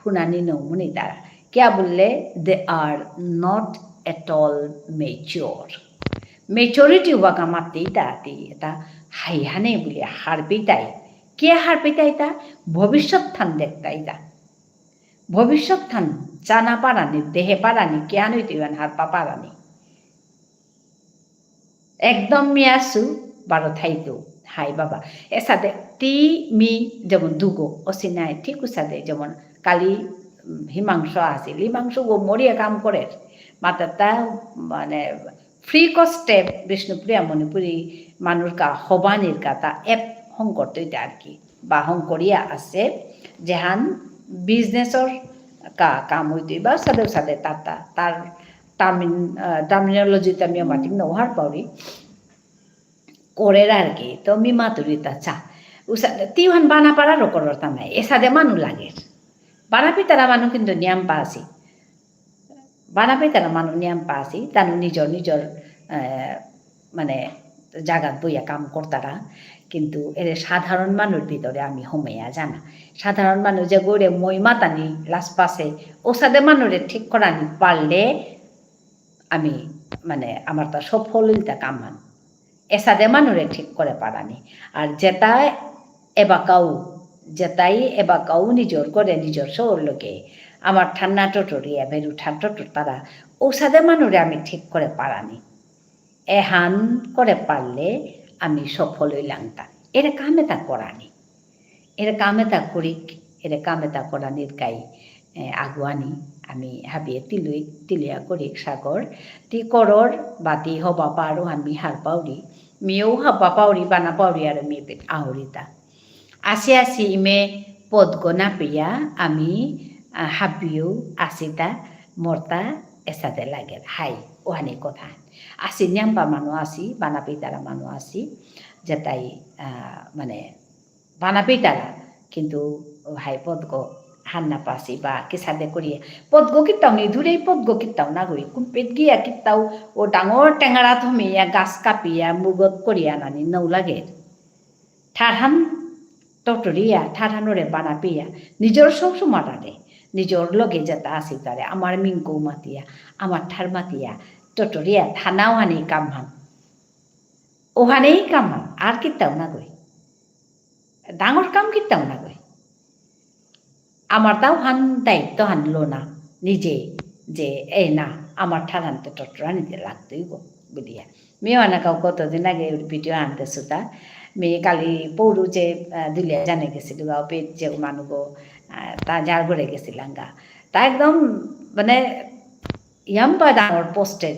হুনানি নমুনি তারা क्या बोले they are not at all mature maturity हुआ का माती ताती ता हाइहाने बोले हार पेताई क्या हार पेताई ता भविष्य थान देखता इता ভবিষ্যৎ থান জানা পারানি দেহে পারানি কেন হইতেবেন হারপা পারানি একদম মিয়াসু বারো থাইতো হাই বাবা এসাদে তি মি যেমন দুগো অসিনাই ঠিক উসাদে যেমন কালি হিমাংশ আছিল হিমাংশ গো মরিয়া কাম করে মাতাটা মানে ফ্রি কস্টে বিষ্ণুপ্রিয়া মণিপুরী মানুষ কা হবানির কা তা এপ হংকর তৈতে আর কি বা হংকরিয়া আছে যেহান বিজনেসর কা কাম হইতে বা সাদে সাদে তার টার্মিনোলজিতে আমি মাটিং নহার পাউরি করের আর কি তো মি মাতুরিতা চা উসা তিহান বানা পারা রকর তামাই এসাদে মানু লাগে বানাপি তারা মানু কিন্তু নিয়ম পাসি বানাপি তারা মানু নিয়ম পাসি তানু নিজর নিজর মানে জাগাত বইয়া কাম করতারা কিন্তু এর সাধারণ মানুষ ভিতরে আমি হোমেয়া জানা সাধারণ মানুষ যে গড়ে মই মাতানি লাস্ট পাশে ওসাদে মানুষের ঠিক করানি পারলে আমি মানে আমার তো সফলতা কামান এসাদে মানুষে ঠিক করে পারানি আর যেটাই এবাকাও নিজর করে নিজর শোর লোকে আমার ঠান্না টটরিয়া বেরু ঠাট্টর তারা ওসাদে মানুষে আমি ঠিক করে পারানি এহান করে পারলে আমি সফল হইলামতা এর কামে তা করানি এর কামে তা করিক এর কামে তা করানির গাই আগুয়ানি আমি হাবিয়ে তিলিয়া করিক সাগর তি করর বা তি হবা পারো আমি হার পাউরি মিও হবা পাউরি বানা পাউরি আর মি আহরিতা আসি ইমে পদগনা পেয়া আমি হাবিও আসিতা মর্তা এসাদে লাগে হাই ওহানি কথা আসি নিয়াম্বা মানুষ আসি বানাপি তারা মানুষ আসি যেটাই মানে বানাপি তারা কিন্তু হাই পদগ হান্না পাসি বা কিসাদে করিয়ে পদগ কিতাও নি দূরে পদগ কিতাও না গই কুম্পেট গিয়া কিতাও ও ডাঙর টেঙারা থমিয়া গাছ কাপিয়া মুগত করিয়া নানি নৌ লাগে ঠারহান টটরিয়া ঠারহানরে বানাপিয়া নিজর সব সমাটারে নিজর লগে যেটা আসি তারে আমার মিঙ্কৌ মাতিয়া আমার ঠার মাতিয়া টটরিয়া থানাও হানি কামহান ওহানেই কামহান আর কিতাও না গই ডাঙর কাম কিতাও না গই আমার তাও হান দায়িত্ব হানলো না নিজে যে এই না আমার ঠারানতে টটরা নিতে লাগতোই গো বুলিয়া মেয়ে আনাকাও কতদিন আগে ভিডিও আনতেছো তা মেয়ে কালি পৌরু যে দুলিয়া জানে গেছিল গা পেট যে মানুষ তা যার ঘরে গেছিলাম গা তা একদম মানে ইয়াম্পা ডাঙর পোস্টে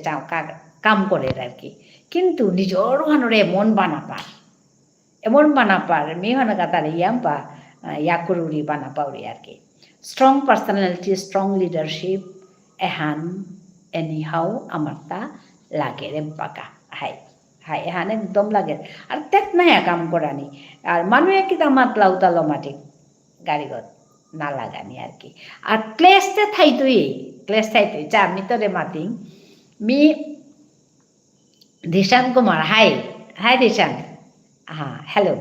কাম করে আর কি কিন্তু নিজর হানরে এমন বানাপার মেয়ে হানাকা তার ইয়াম্পা ইয়াকুরুরি বানাপাউরি আর কি স্ট্রং পার্সোনালিটি স্ট্রং লিডারশিপ এহান এনিহাও আমার তা লাগে রে বাকা হাই হাই এহান একদম লাগে আর তেক নাই কাম করানি আর মানুহে কিতা মাতলাও তালো মাটি গাড়িগত না লাগানি আর কি আর ক্লেশতে থাইতুই চা আমি তোরে মাতি মি দিশান কুমার হাই দিশান হ্যাঁ হ্যালো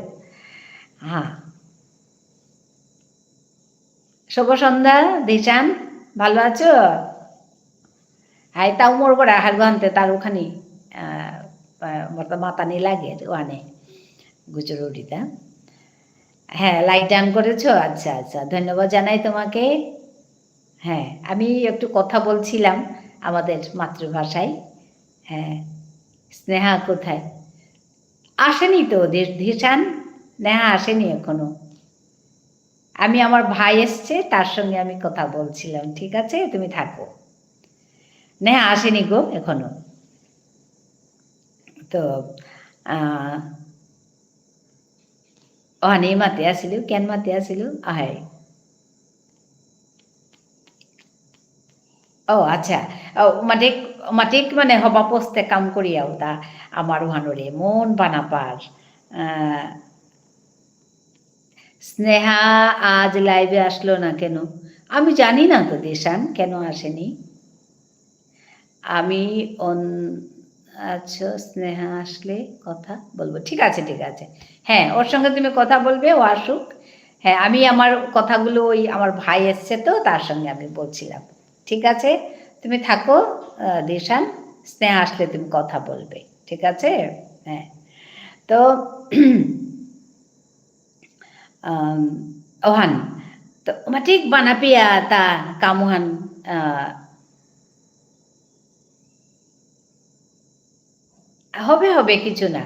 হ্যাঁ শুভ সন্ধ্যা দিশান ভালো আছো হাই তাও মোর করে আহার গন্তে তার ওখানে মাতানি লাগে ওখানে গুজরুটিটা হ্যাঁ লাইট অন করেছো আচ্ছা আচ্ছা ধন্যবাদ জানাই তোমাকে হ্যাঁ আমি একটু কথা বলছিলাম আমাদের মাতৃভাষায় হ্যাঁ স্নেহা কোথায় আসেনি তো ধিশান নেহা আসেনি এখনো আমি আমার ভাই এসছে তার সঙ্গে আমি কথা বলছিলাম ঠিক আছে তুমি থাকো নেহা আসেনি গো এখনো তো অনেই মাতে আসিল কেন মাতে আসিল আহাই ও আচ্ছা মাটিক মানে হবা পোস্তে কাম করিয়াও তা আমার ওহানরে মন বানাপার স্নেহা আজ লাইভে আসলো না কেন আমি জানি না তো দেশান কেন আসেনি আমি আচ্ছা স্নেহা আসলে কথা বলবো ঠিক আছে হ্যাঁ ওর সঙ্গে তুমি কথা বলবে ও আসুক হ্যাঁ আমি আমার কথাগুলো ওই আমার ভাই এসছে তো তার সঙ্গে আমি বলছিলাম ঠিক আছে তুমি থাকো দেশান স্নেহা আসলে তুমি কথা বলবে ঠিক আছে হ্যাঁ তো ওহান তো ঠিক বানাপিয়া তা কামুহান হবে হবে কিছু না,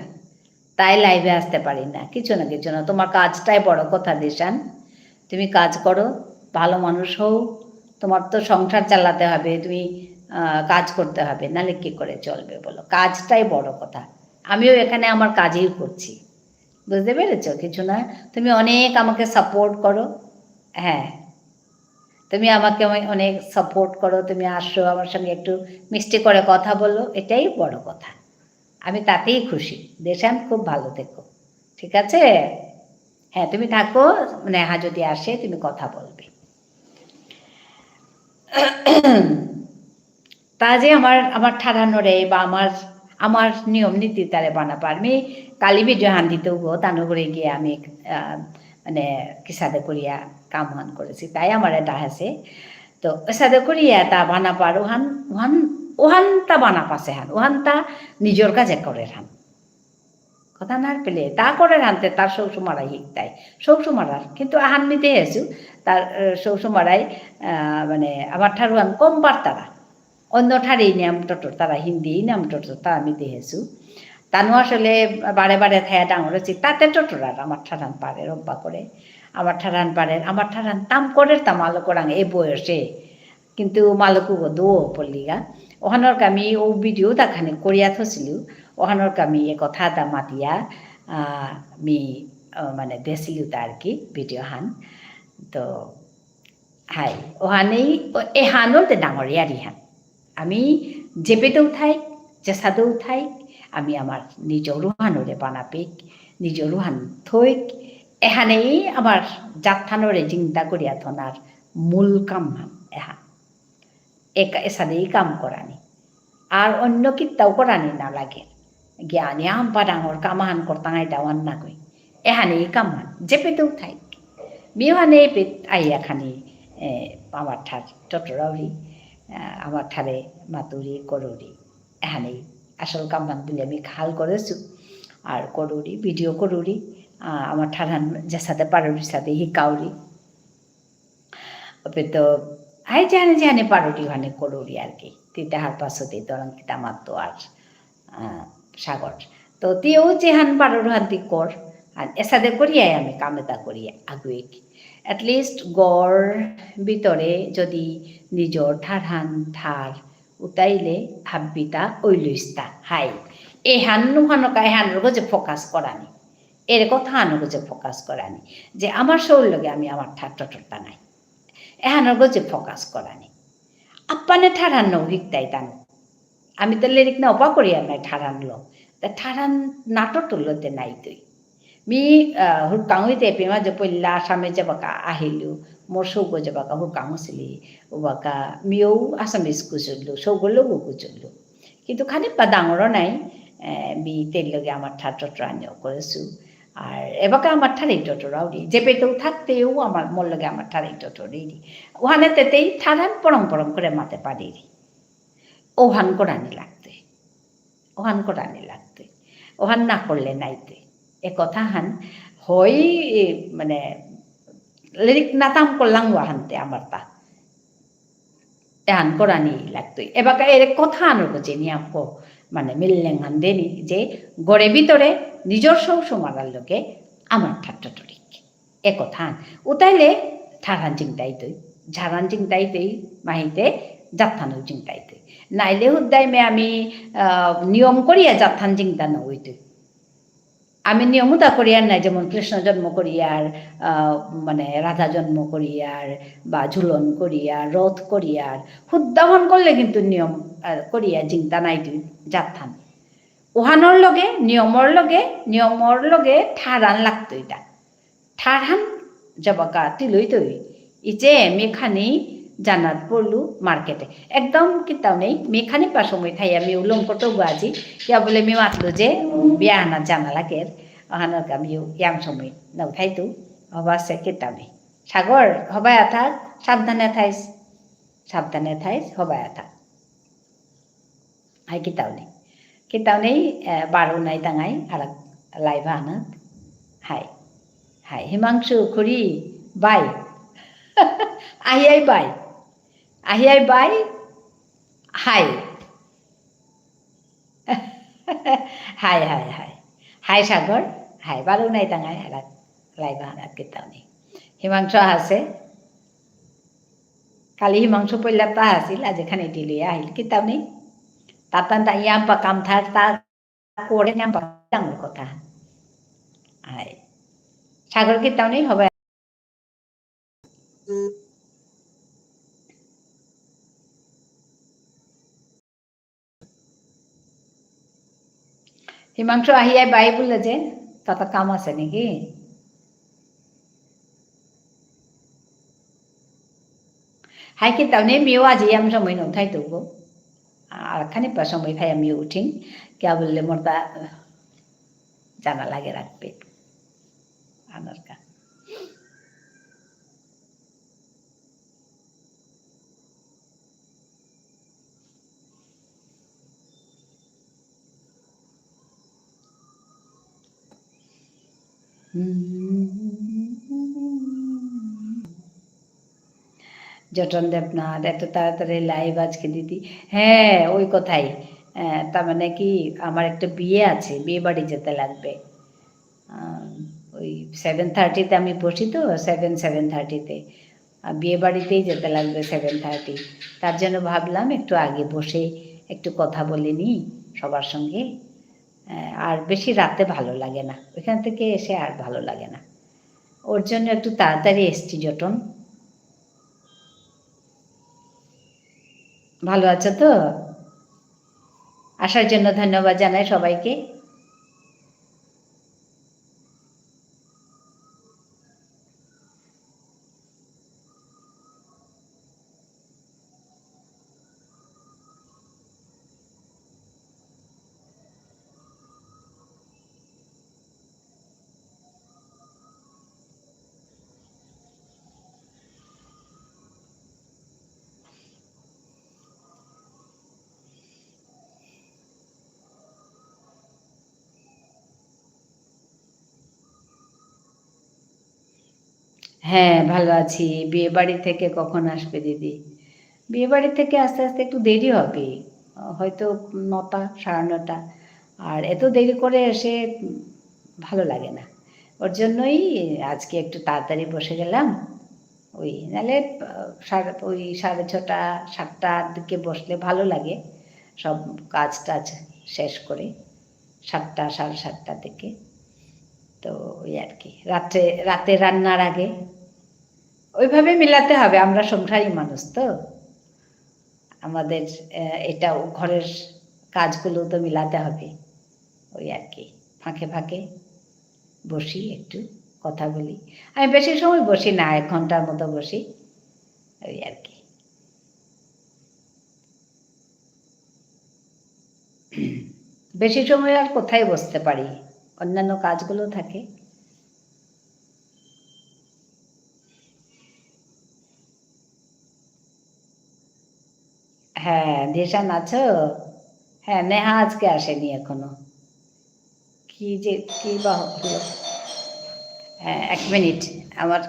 তাই লাইভে আসতে পারি না, কিছু না কিছু না। তোমার কাজটাই বড় কথা দিশান, তুমি কাজ করো, ভালো মানুষ হও, তোমার তো সংসার চালাতে হবে, তুমি কাজ করতে হবে, নাহলে কী করে চলবে বলো? কাজটাই বড় কথা। আমিও এখানে আমার কাজই করছি, বুঝতে পেরেছ? কিছু না, তুমি অনেক আমাকে সাপোর্ট করো। হ্যাঁ, তুমি আমাকে অনেক সাপোর্ট করো, তুমি আসো আমার সঙ্গে একটু মিষ্টি করে কথা বলো, এটাই বড় কথা। আমি তাতেই খুশি। দেশান খুব ভালো থেকো, ঠিক আছে? হ্যাঁ, তুমি থাকো, নেহা যদি আসে তুমি কথা বলবে। তা যে আমার আমার ঠাড়ানোরে বা আমার নিয়ম নীতি তারে বানাবো। আমি কালি ভিডিও হান্দিতেও গো তানুগুড়ে গিয়ে আমি মানে কিসাদে করিয়া কাম হান করেছি, তাই আমার এটা আছে। তো সাদে করিয়া তা বানাপার ওহান ওহান ওহান তা বানাপাছে হান ওহান তা নিজের কাজে করে হান কথা না পেলে তা করে রানতে তার শ্বশুমারাই শিকতাই শ্বশুমারার কিন্তু আহান নিতে এসু তার শ্বশুমারাই মানে আমার ঠারু আন কম পার তারা অন্য ঠারেই নাম টটর তারা হিন্দি নাম টটর তা আমি দেখেছু তানু আসলে বারে বারে থায়া ডাঙর হচ্ছে তাতে টটর আর আমার ঠারান পারে রব্বা করে আমার ঠারান পারে আমার ঠারান তাম করে তা মালক রাং এই বয়সে কিন্তু মালকু দো পল্লিগা ওখানোর আমি ও ভিডিও তাখানে করিয়া থছিলু ওখানোর আমি এ কথা তা মাতিয়া আমি মানে দেছিলু তা আর কি ভিডিও হান তো হাই ওহানেই এ হানও তে ডাঙরিয়া রিহান আমি জেপেতেও থাই চেষ্টাতেও থাই আমি আমার নিজৰ রুহানরে বানাপিক নিজৰ রুহান থৈক এহানেই আমার যাত্থানরে চিন্তা করিয়া থনার মূল কাম হান এহান এসাদেই কাম করানি আর অন্য কিত্তাও করানি না লাগে জ্ঞানী আম্পা ডাঙর কামাহান করতাঙাই দাওয়ান না কই এহানেই কামহান জেপেতেও থাই বিহানে পেট আইয়া খানি আমার ঠার টটরাউরি আমার ঠারে মাতুরি করুরি এহানেই আসল কামহান বলে আমি খাল করেছু আর করুরি ভিডিও করুরি আমার ঠারান যে সাথে পারুরির সাথে হিকাউরি তো হাই জানে জানে পারুটি ওখানে করুরি আর কি তিতাহার পাশতে তরং তিতা মাত্র আর সাগর তো তেও যেহান পারুর হাতি কর আর এসাদে করিয়াই আমি কামেতা করিয়া আগুয়ে এটলিস্ট গড় ভিতরে যদি নিজর ঠারহান ঠার উতাইলে হাব্বিতা ওইলইস্তা হাই এই হান্নু হানকা হানুর যে ফোকাস করানি এর কথা হানুকে যে ফোকাস করানি যে আমার সৌর লগে আমি আমার ঠার টটরটা নাই এহানোর গজে ফোকাস করানি আপ্পানে ঠারান্ন হিকতাই তান আমি তো লেরিক না অপা করি আর নাই ঠারানলো তা ঠারান নাটক তুলতে নাই তুই মি হুরকাঙুইতে পেমা যে পল্লা আসামে যাবাকা আহিলু মোর সৌগ যাবাকা হুরকাঙুছিলি ওবাকা মিও আসামিজ কুচুরলু সৌগলোগো কুচুরলু কিন্তু খানিক বা ডাঙরও নাই মি তেল লগে আমার ঠার টটরানিও করেছু আর এবাকে আমার ঠারেই টটরাও দি যে পেতেও থাকতেও আমার মোর লগে আমার ঠারেই টটরেই দি ওখানে তেতেই ঠারান পরম পরম করে মাতে পারি ওহান করানি লাগতে ওহান করানি লাগতে ওহান না করলে নাইতে এ কথা হান হই মানে লিরিক নাতাম করলাম ওহানতে আমার তা এহান করানি লাগতো এবাকে এর কথা আনো যে নি আমকো মানে মিললেন হান দেনি যে গড়ে ভিতরে নিজর সৌসমারার লোকে আমার ঠাট্টাটরিক এ কথা হান উতাইলে ঠারান চিন্তাইতই ঝাড়ান চিন্তাইতেই মাহিতে যাত্থানো চিন্তাইতে নাইলে হুদ্দাইমে আমি নিয়ম করিয়া যাত্থান চিন্তা নইতই আমি নিয়মতা করিয়ার নাই যেমন কৃষ্ণ জন্ম করিয়ার মানে রাধা জন্ম করিয়ার বা ঝুলন করিয়ার রথ করিয়ার হুদ্দাহন করলে কিন্তু নিয়ম করিয়া চিন্তা নাই তুই যাত্থান ওহানোর লগে নিয়মর লগে ঠারান লাগতো এটা ঠারান যাবাকা তিলই তৈ ইচে মেখানি জানাত পড়লু মার্কেটে একদম কিতাও নেই মেখানি পা সময় থাই আমি উলঙ্কটো বাজি ইয়া বলে আমি মাতলো যে বিয়া আনা জানা লাগের আহানোর আমি ইয়াম সময় নাও থাইতো হবা সে কিতাও নেই সাগর হবাই থাক সাবধানে থাইস হবাই থাক হাই কিতাও নেই বারো নাই তাঙাই আর লাইভা আনাত হাই হিমাংশু খুড়ি বাই আহিয়াই বাই, আহিয়াই bye, hi. Hi hi hi, hi Sagar, hi baru nay tangay alat laiban at kita ni. Himanshu হাসে, কালি হিমাংশু পইলা তা হাসিল আজ এখানে ডিলিয়া আহিল কিতাব নেই তাতান তা ইয়াম পা কাম থার তা করে নাম পাতাম কথা হাই সাগর কিতাব নেই হবে হিমাংশু আহিয়াই বাই বললে যে তাতা কাম আছে নাকি হাই কিতাব নেই মিও আজ ইয়াম সময় নথাই তবু আর খানি পা সময় খাই আমি উঠিন কে বললে মোরতা জানা লাগে রাখবে আনারকা জটন দেবনাথ এত তাড়াতাড়ি লাইভ আজকে দিদি হ্যাঁ ওই কথাই তার মানে কি আমার একটা বিয়ে আছে বিয়ে বাড়ি যেতে লাগবে ওই 7:30 আমি বসি তো 7:30 বিয়ে বাড়িতেই যেতে লাগবে 7:30 তার জন্য ভাবলাম একটু আগে বসে একটু কথা বলে নিই সবার সঙ্গে আর বেশি রাতে ভালো লাগে না ওইখান থেকে এসে আর ভালো লাগে না ওর জন্য একটু তাড়াতাড়ি এসছি জটন ভালো আছো তো আসার জন্য ধন্যবাদ জানাই সবাইকে হ্যাঁ ভালো আছি বিয়ে বাড়ি থেকে কখন আসবে দিদি বিয়ে বাড়ি থেকে আস্তে আস্তে একটু দেরি হবে হয়তো 9টা 9:30 আর এত দেরি করে এসে ভালো লাগে না ওর জন্যই আজকে একটু তাড়াতাড়ি বসে গেলাম ওই নাহলে ওই 6:30 7টার দিকে বসলে ভালো লাগে সব কাজ টাজ শেষ করে 7টা 7:30 থেকে তো ওই আর কি রাতে রান্নার আগে ওইভাবে মিলাতে হবে আমরা সংসারী মানুষ তো আমাদের এটা ঘরের কাজগুলো তো মিলাতে হবে ওই আর কি ফাঁকে ফাঁকে বসি একটু কথা বলি আমি বেশি সময় বসি না 1 ঘন্টার মতো বসি ওই আর কি বেশি সময় আর কোথায় বসতে পারি অন্যান্য কাজগুলো থাকে হ্যাঁ ধিশান আছো হ্যাঁ নেহা আজকে আসেনি এখনো কি যে কি বা হলো হ্যাঁ 1 মিনিট আমার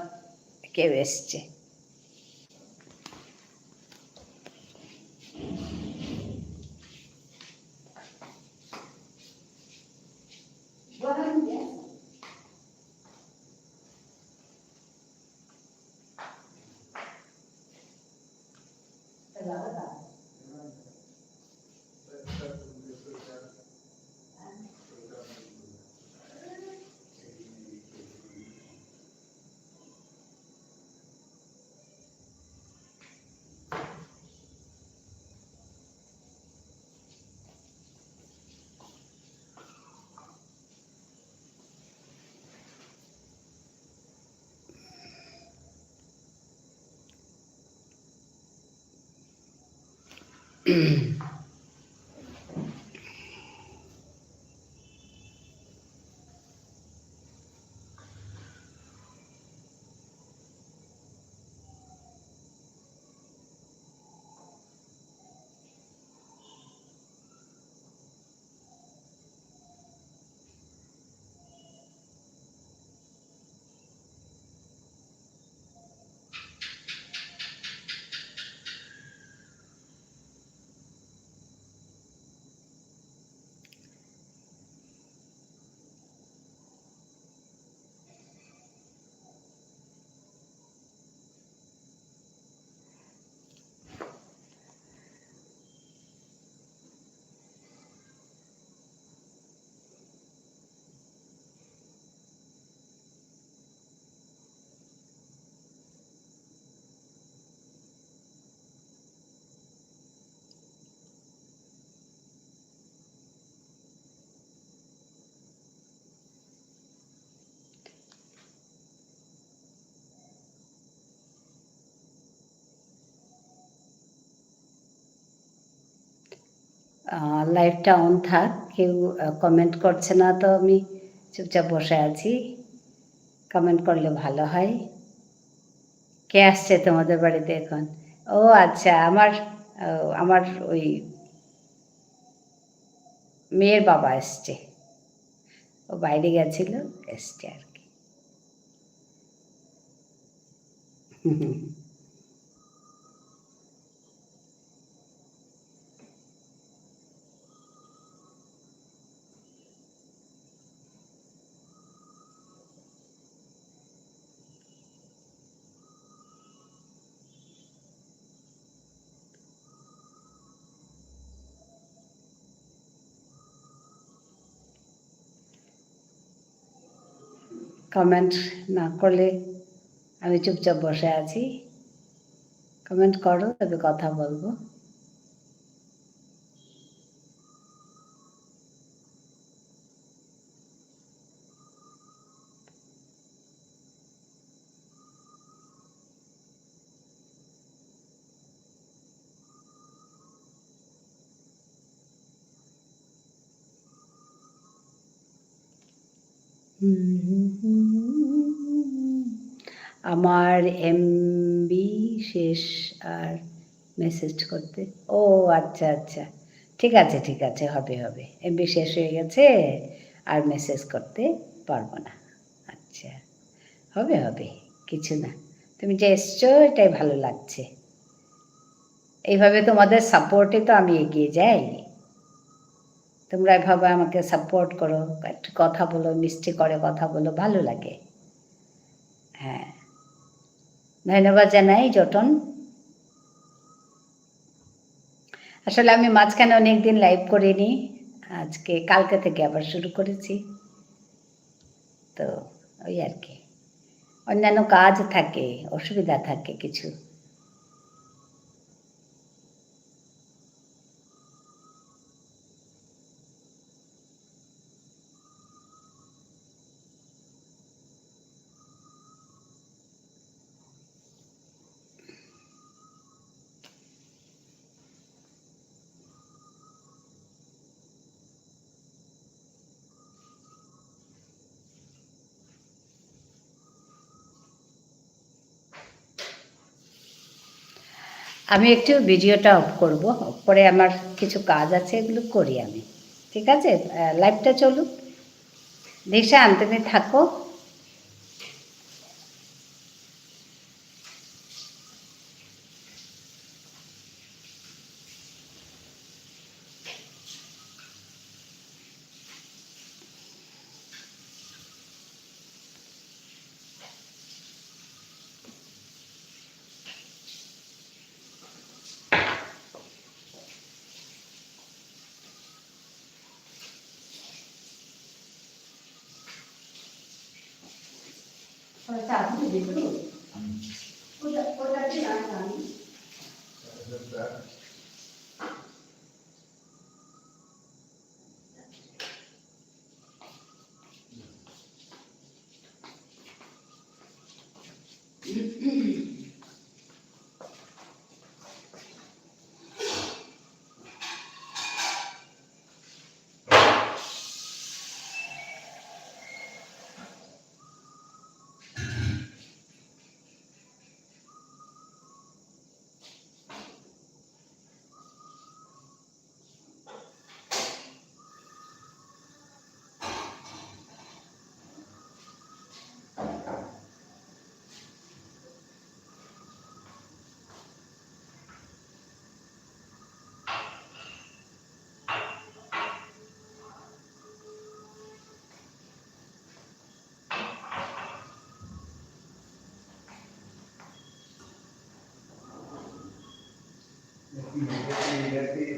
কেউ এসছে লাইভটা অন থাক, কেউ কমেন্ট করছে না, তো আমি চুপচাপ বসে আছি। কমেন্ট করলে ভালো হয়। কে আসছে তোমাদের বাড়িতে এখন? ও আচ্ছা, আমার ওই মেয়ের বাবা এসছে, ও বাইরে গেছিল, এসছে আর কি। কমেন্ট না করলে আমি চুপচাপ বসে আছি। কমেন্ট করো, তবে কথা বলবো। আমার এমবি শেষ আর মেসেজ করতে। ও আচ্ছা আচ্ছা, ঠিক আছে ঠিক আছে, হবে হবে, এমবি শেষ হয়ে গেছে আর মেসেজ করতে পারবো না। আচ্ছা, হবে হবে, কিছু না। তুমি যে এসছো এটাই ভালো লাগছে। এইভাবে তোমাদের সাপোর্টে তো আমি এগিয়ে যাই। তোমরা এভাবে আমাকে সাপোর্ট করো, একটু কথা বলো, মিষ্টি করে কথা বলো, ভালো লাগে। হ্যাঁ, ধন্যবাদ জানাই জটন। আসলে আমি মাঝখানে অনেক দিন লাইভ করিনি, আজকে কালকে থেকে আবার শুরু করেছি, তো ওই আর কি, অন্যান্য কাজ থাকে, অসুবিধা থাকে কিছু। আমি একটু ভিডিওটা অফ করব, পরে আমার কিছু কাজ আছে, এগুলো করি আমি। ঠিক আছে, লাইভটা চলুক। দিশান, তুমি থাকো।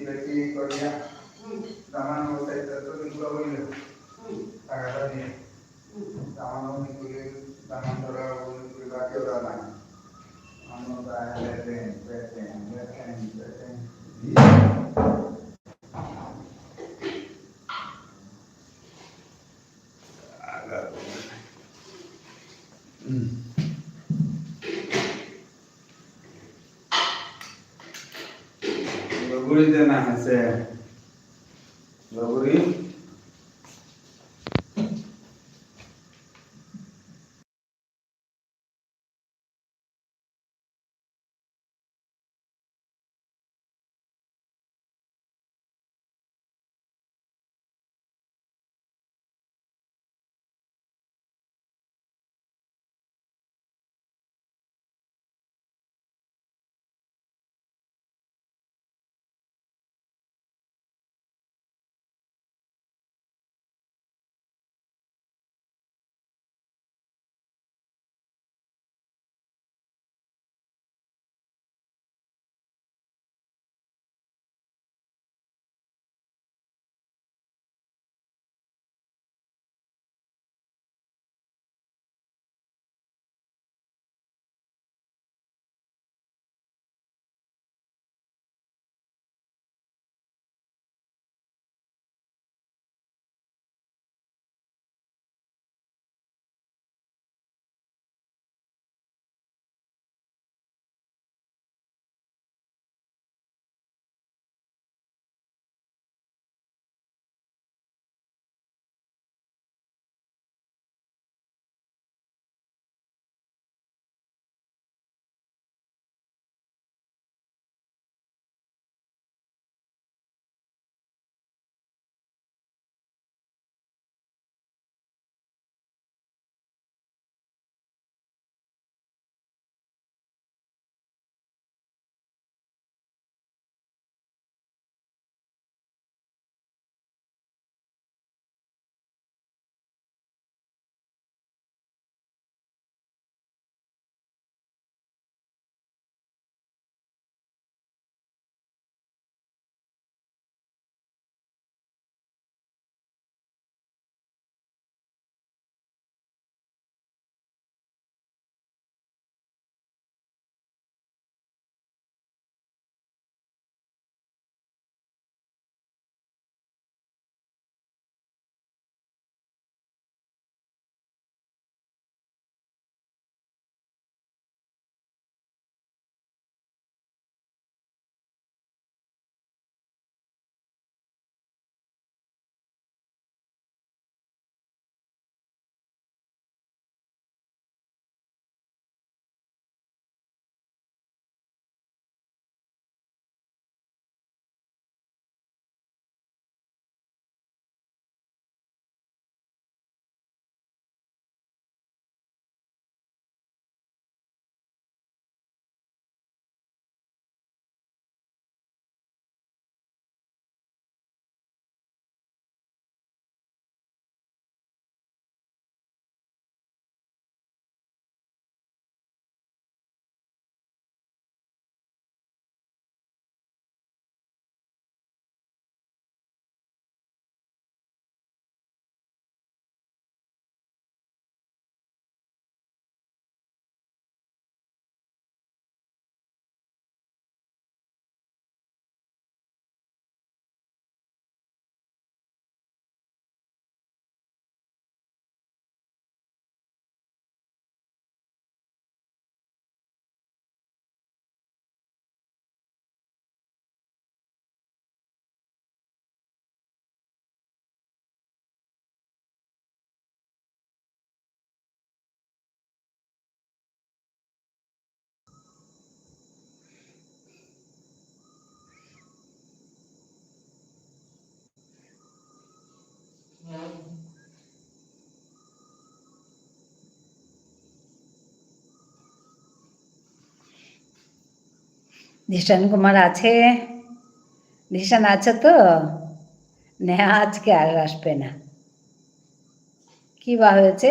Berarti kalau dia zaman waktu itu juga boleh agak tadi zaman waktu itu zaman orang boleh pakai orang lain zaman orang lesen agak Guru itu nah saya Gauri ধিষণ Kumar আছে? ধিষণ আছে তো? নেহা আজকে আর আসবে না। কি বা হয়েছে?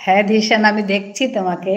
হ্যাঁ ধিশান, আমি দেখছি তোমাকে।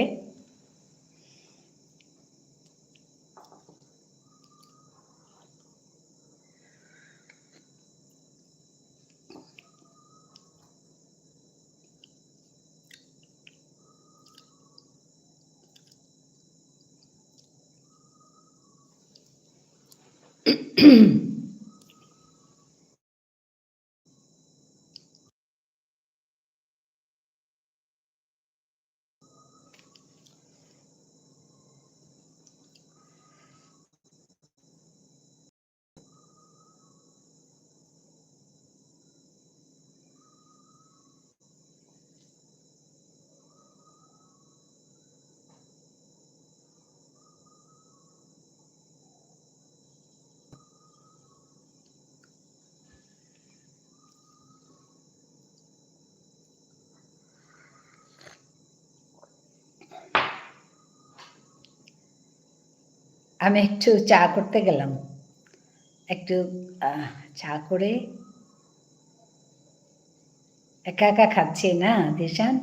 আমি একটু চা করতে গেলাম। একটু চা করে একা একা খাচ্ছি না দিশান।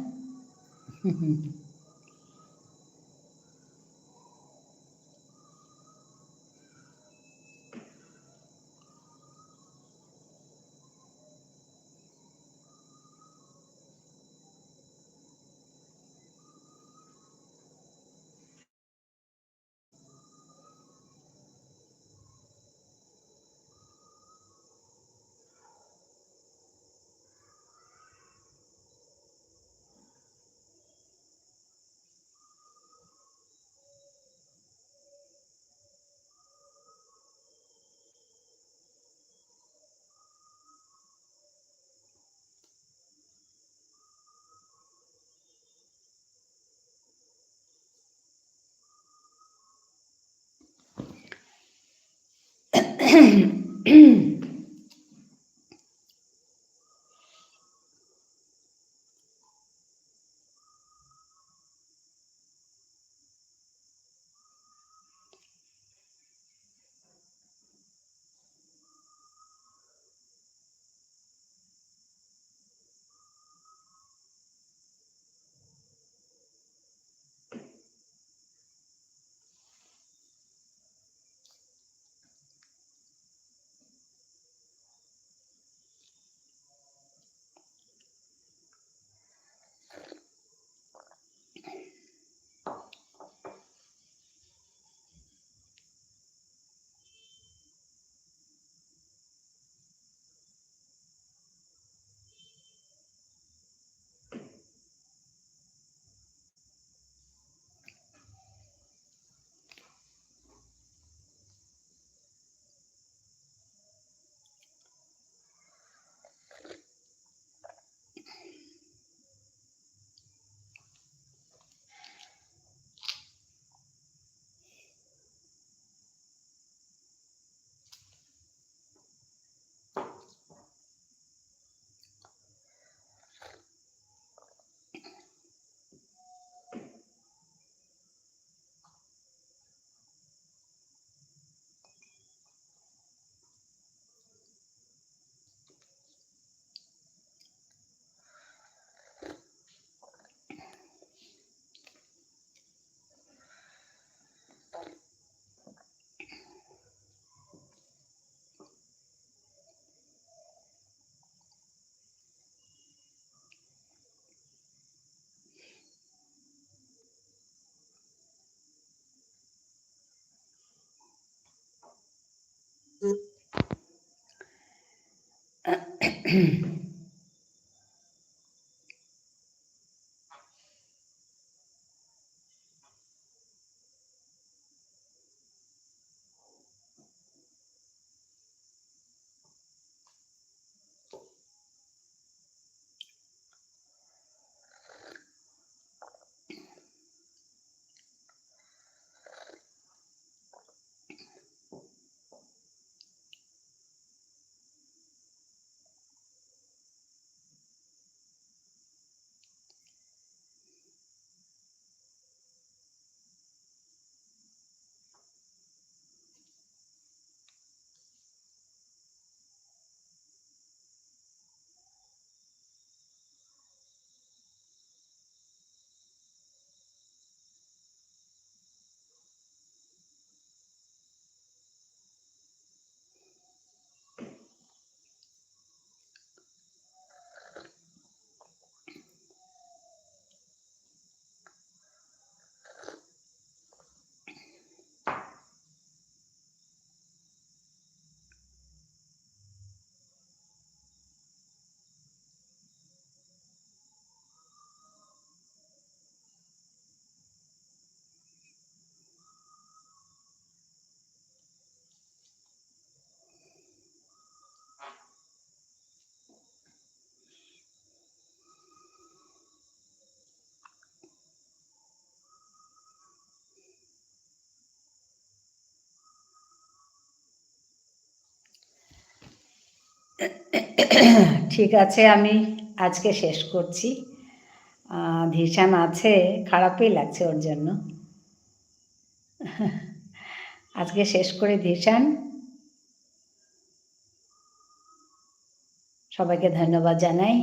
ঠিক আছে, আমি আজকে শেষ করছি। ধিশান আছে, খারাপই লাগছে ওর জন্য। আজকে শেষ করে ধিশান, সবাইকে ধন্যবাদ জানাই।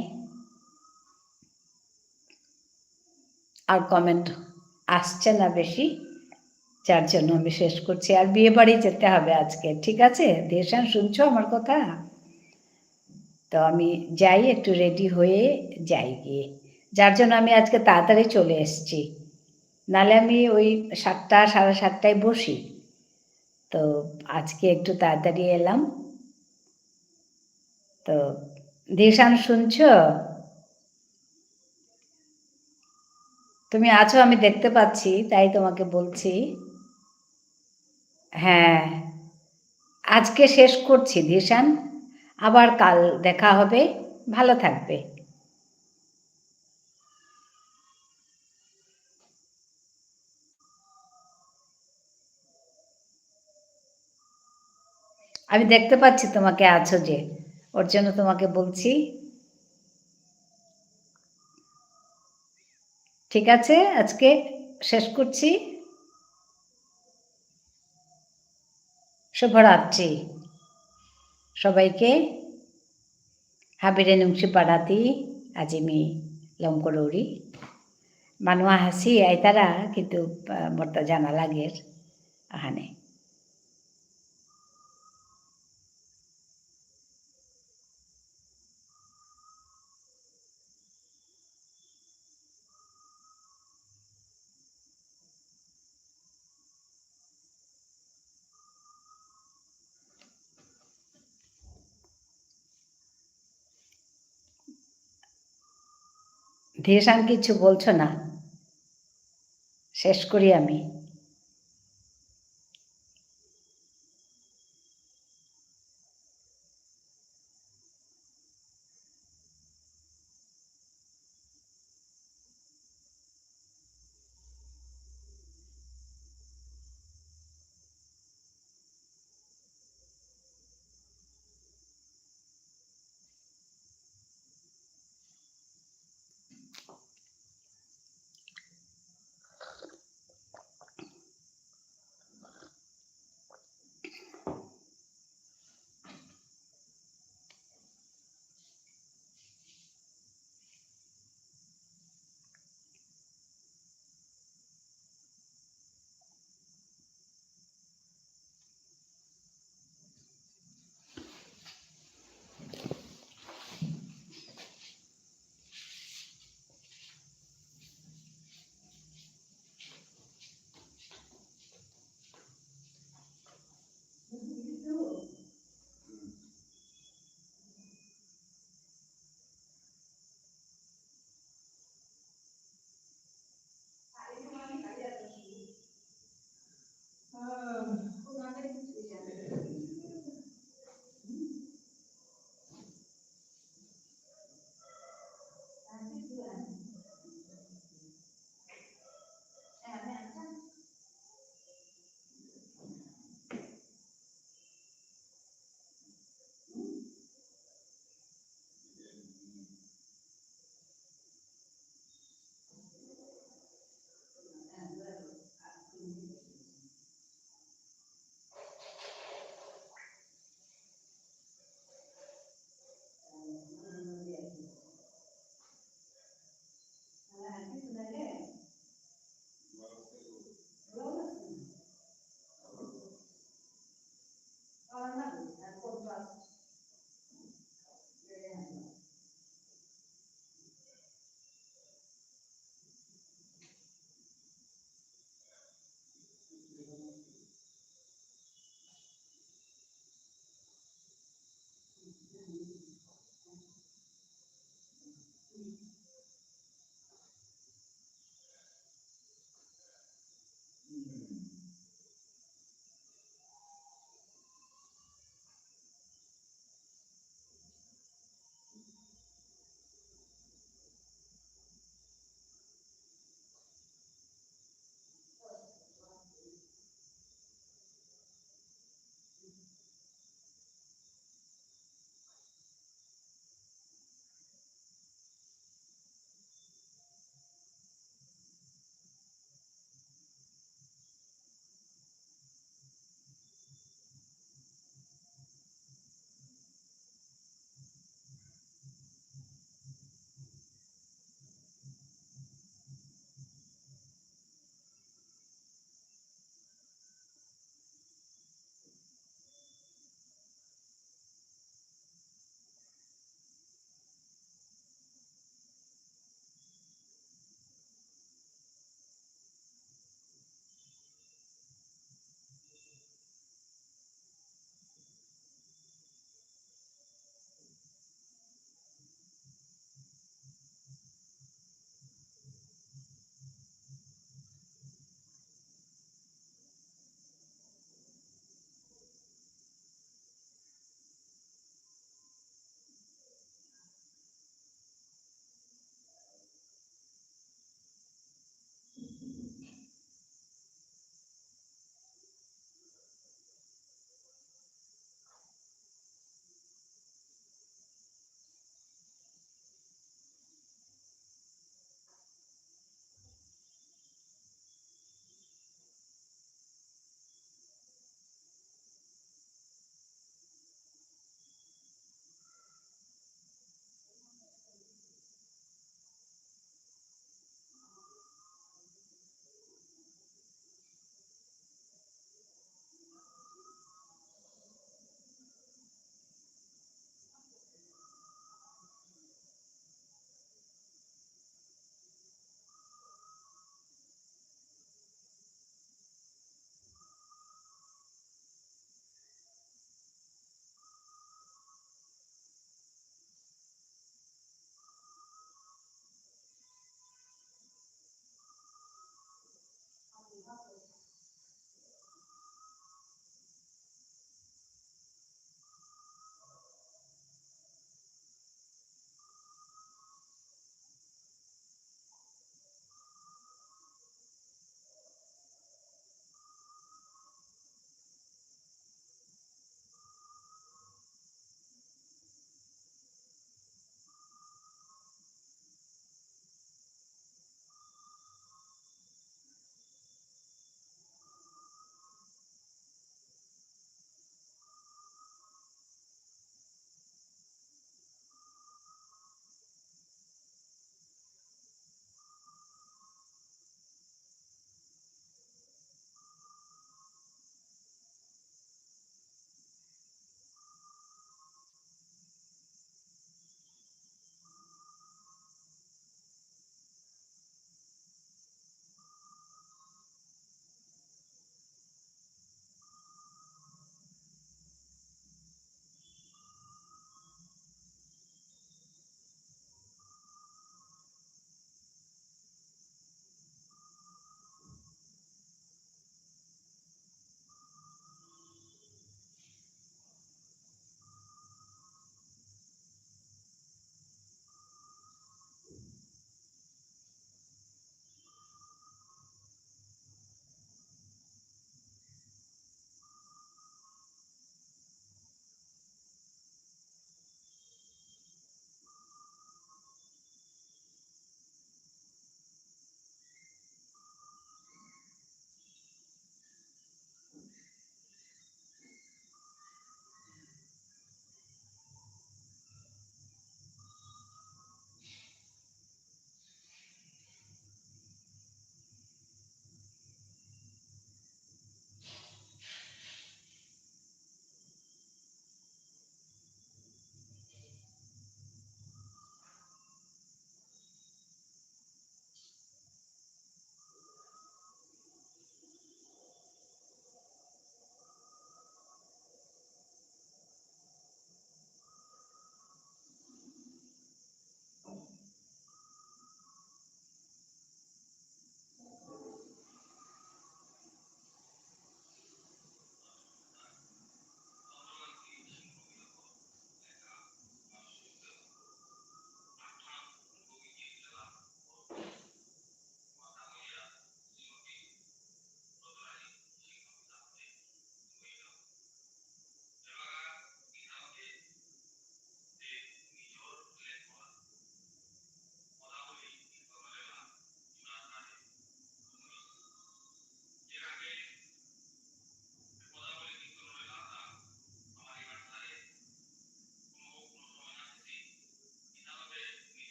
আর কমেন্ট আসছে না বেশি, যার জন্য আমি শেষ করছি। আর বিয়ে বাড়ি যেতে হবে আজকে, ঠিক আছে ধিশান, শুনছো আমার কথা? তো আমি যাই, একটু রেডি হয়ে যাই গিয়ে, যার জন্য আমি আজকে তাড়াতাড়ি চলে এসেছি। নাহলে আমি ওই 7টা 7:30টায় বসি, তো আজকে একটু তাড়াতাড়ি এলাম। তো ধিশান, শুনছো? তুমি আছো, আমি দেখতে পাচ্ছি, তাই তোমাকে বলছি। হ্যাঁ, আজকে শেষ করছি ধিশান, আবার কাল দেখা হবে। ভালো থাকবে। আমি দেখতে পাচ্ছি তোমাকে আছো যে, ওর জন্য তোমাকে বলছি। ঠিক আছে, আজকে শেষ করছি। শুভরাত্রি সবাইকে। Habire nung parati ajimi longkorori মানুহ হাসি আইতারা, কিন্তু মোরটা জানা লাগের আহানে। ধীরেশান, কিছু বলছো না? শেষ করি আমি।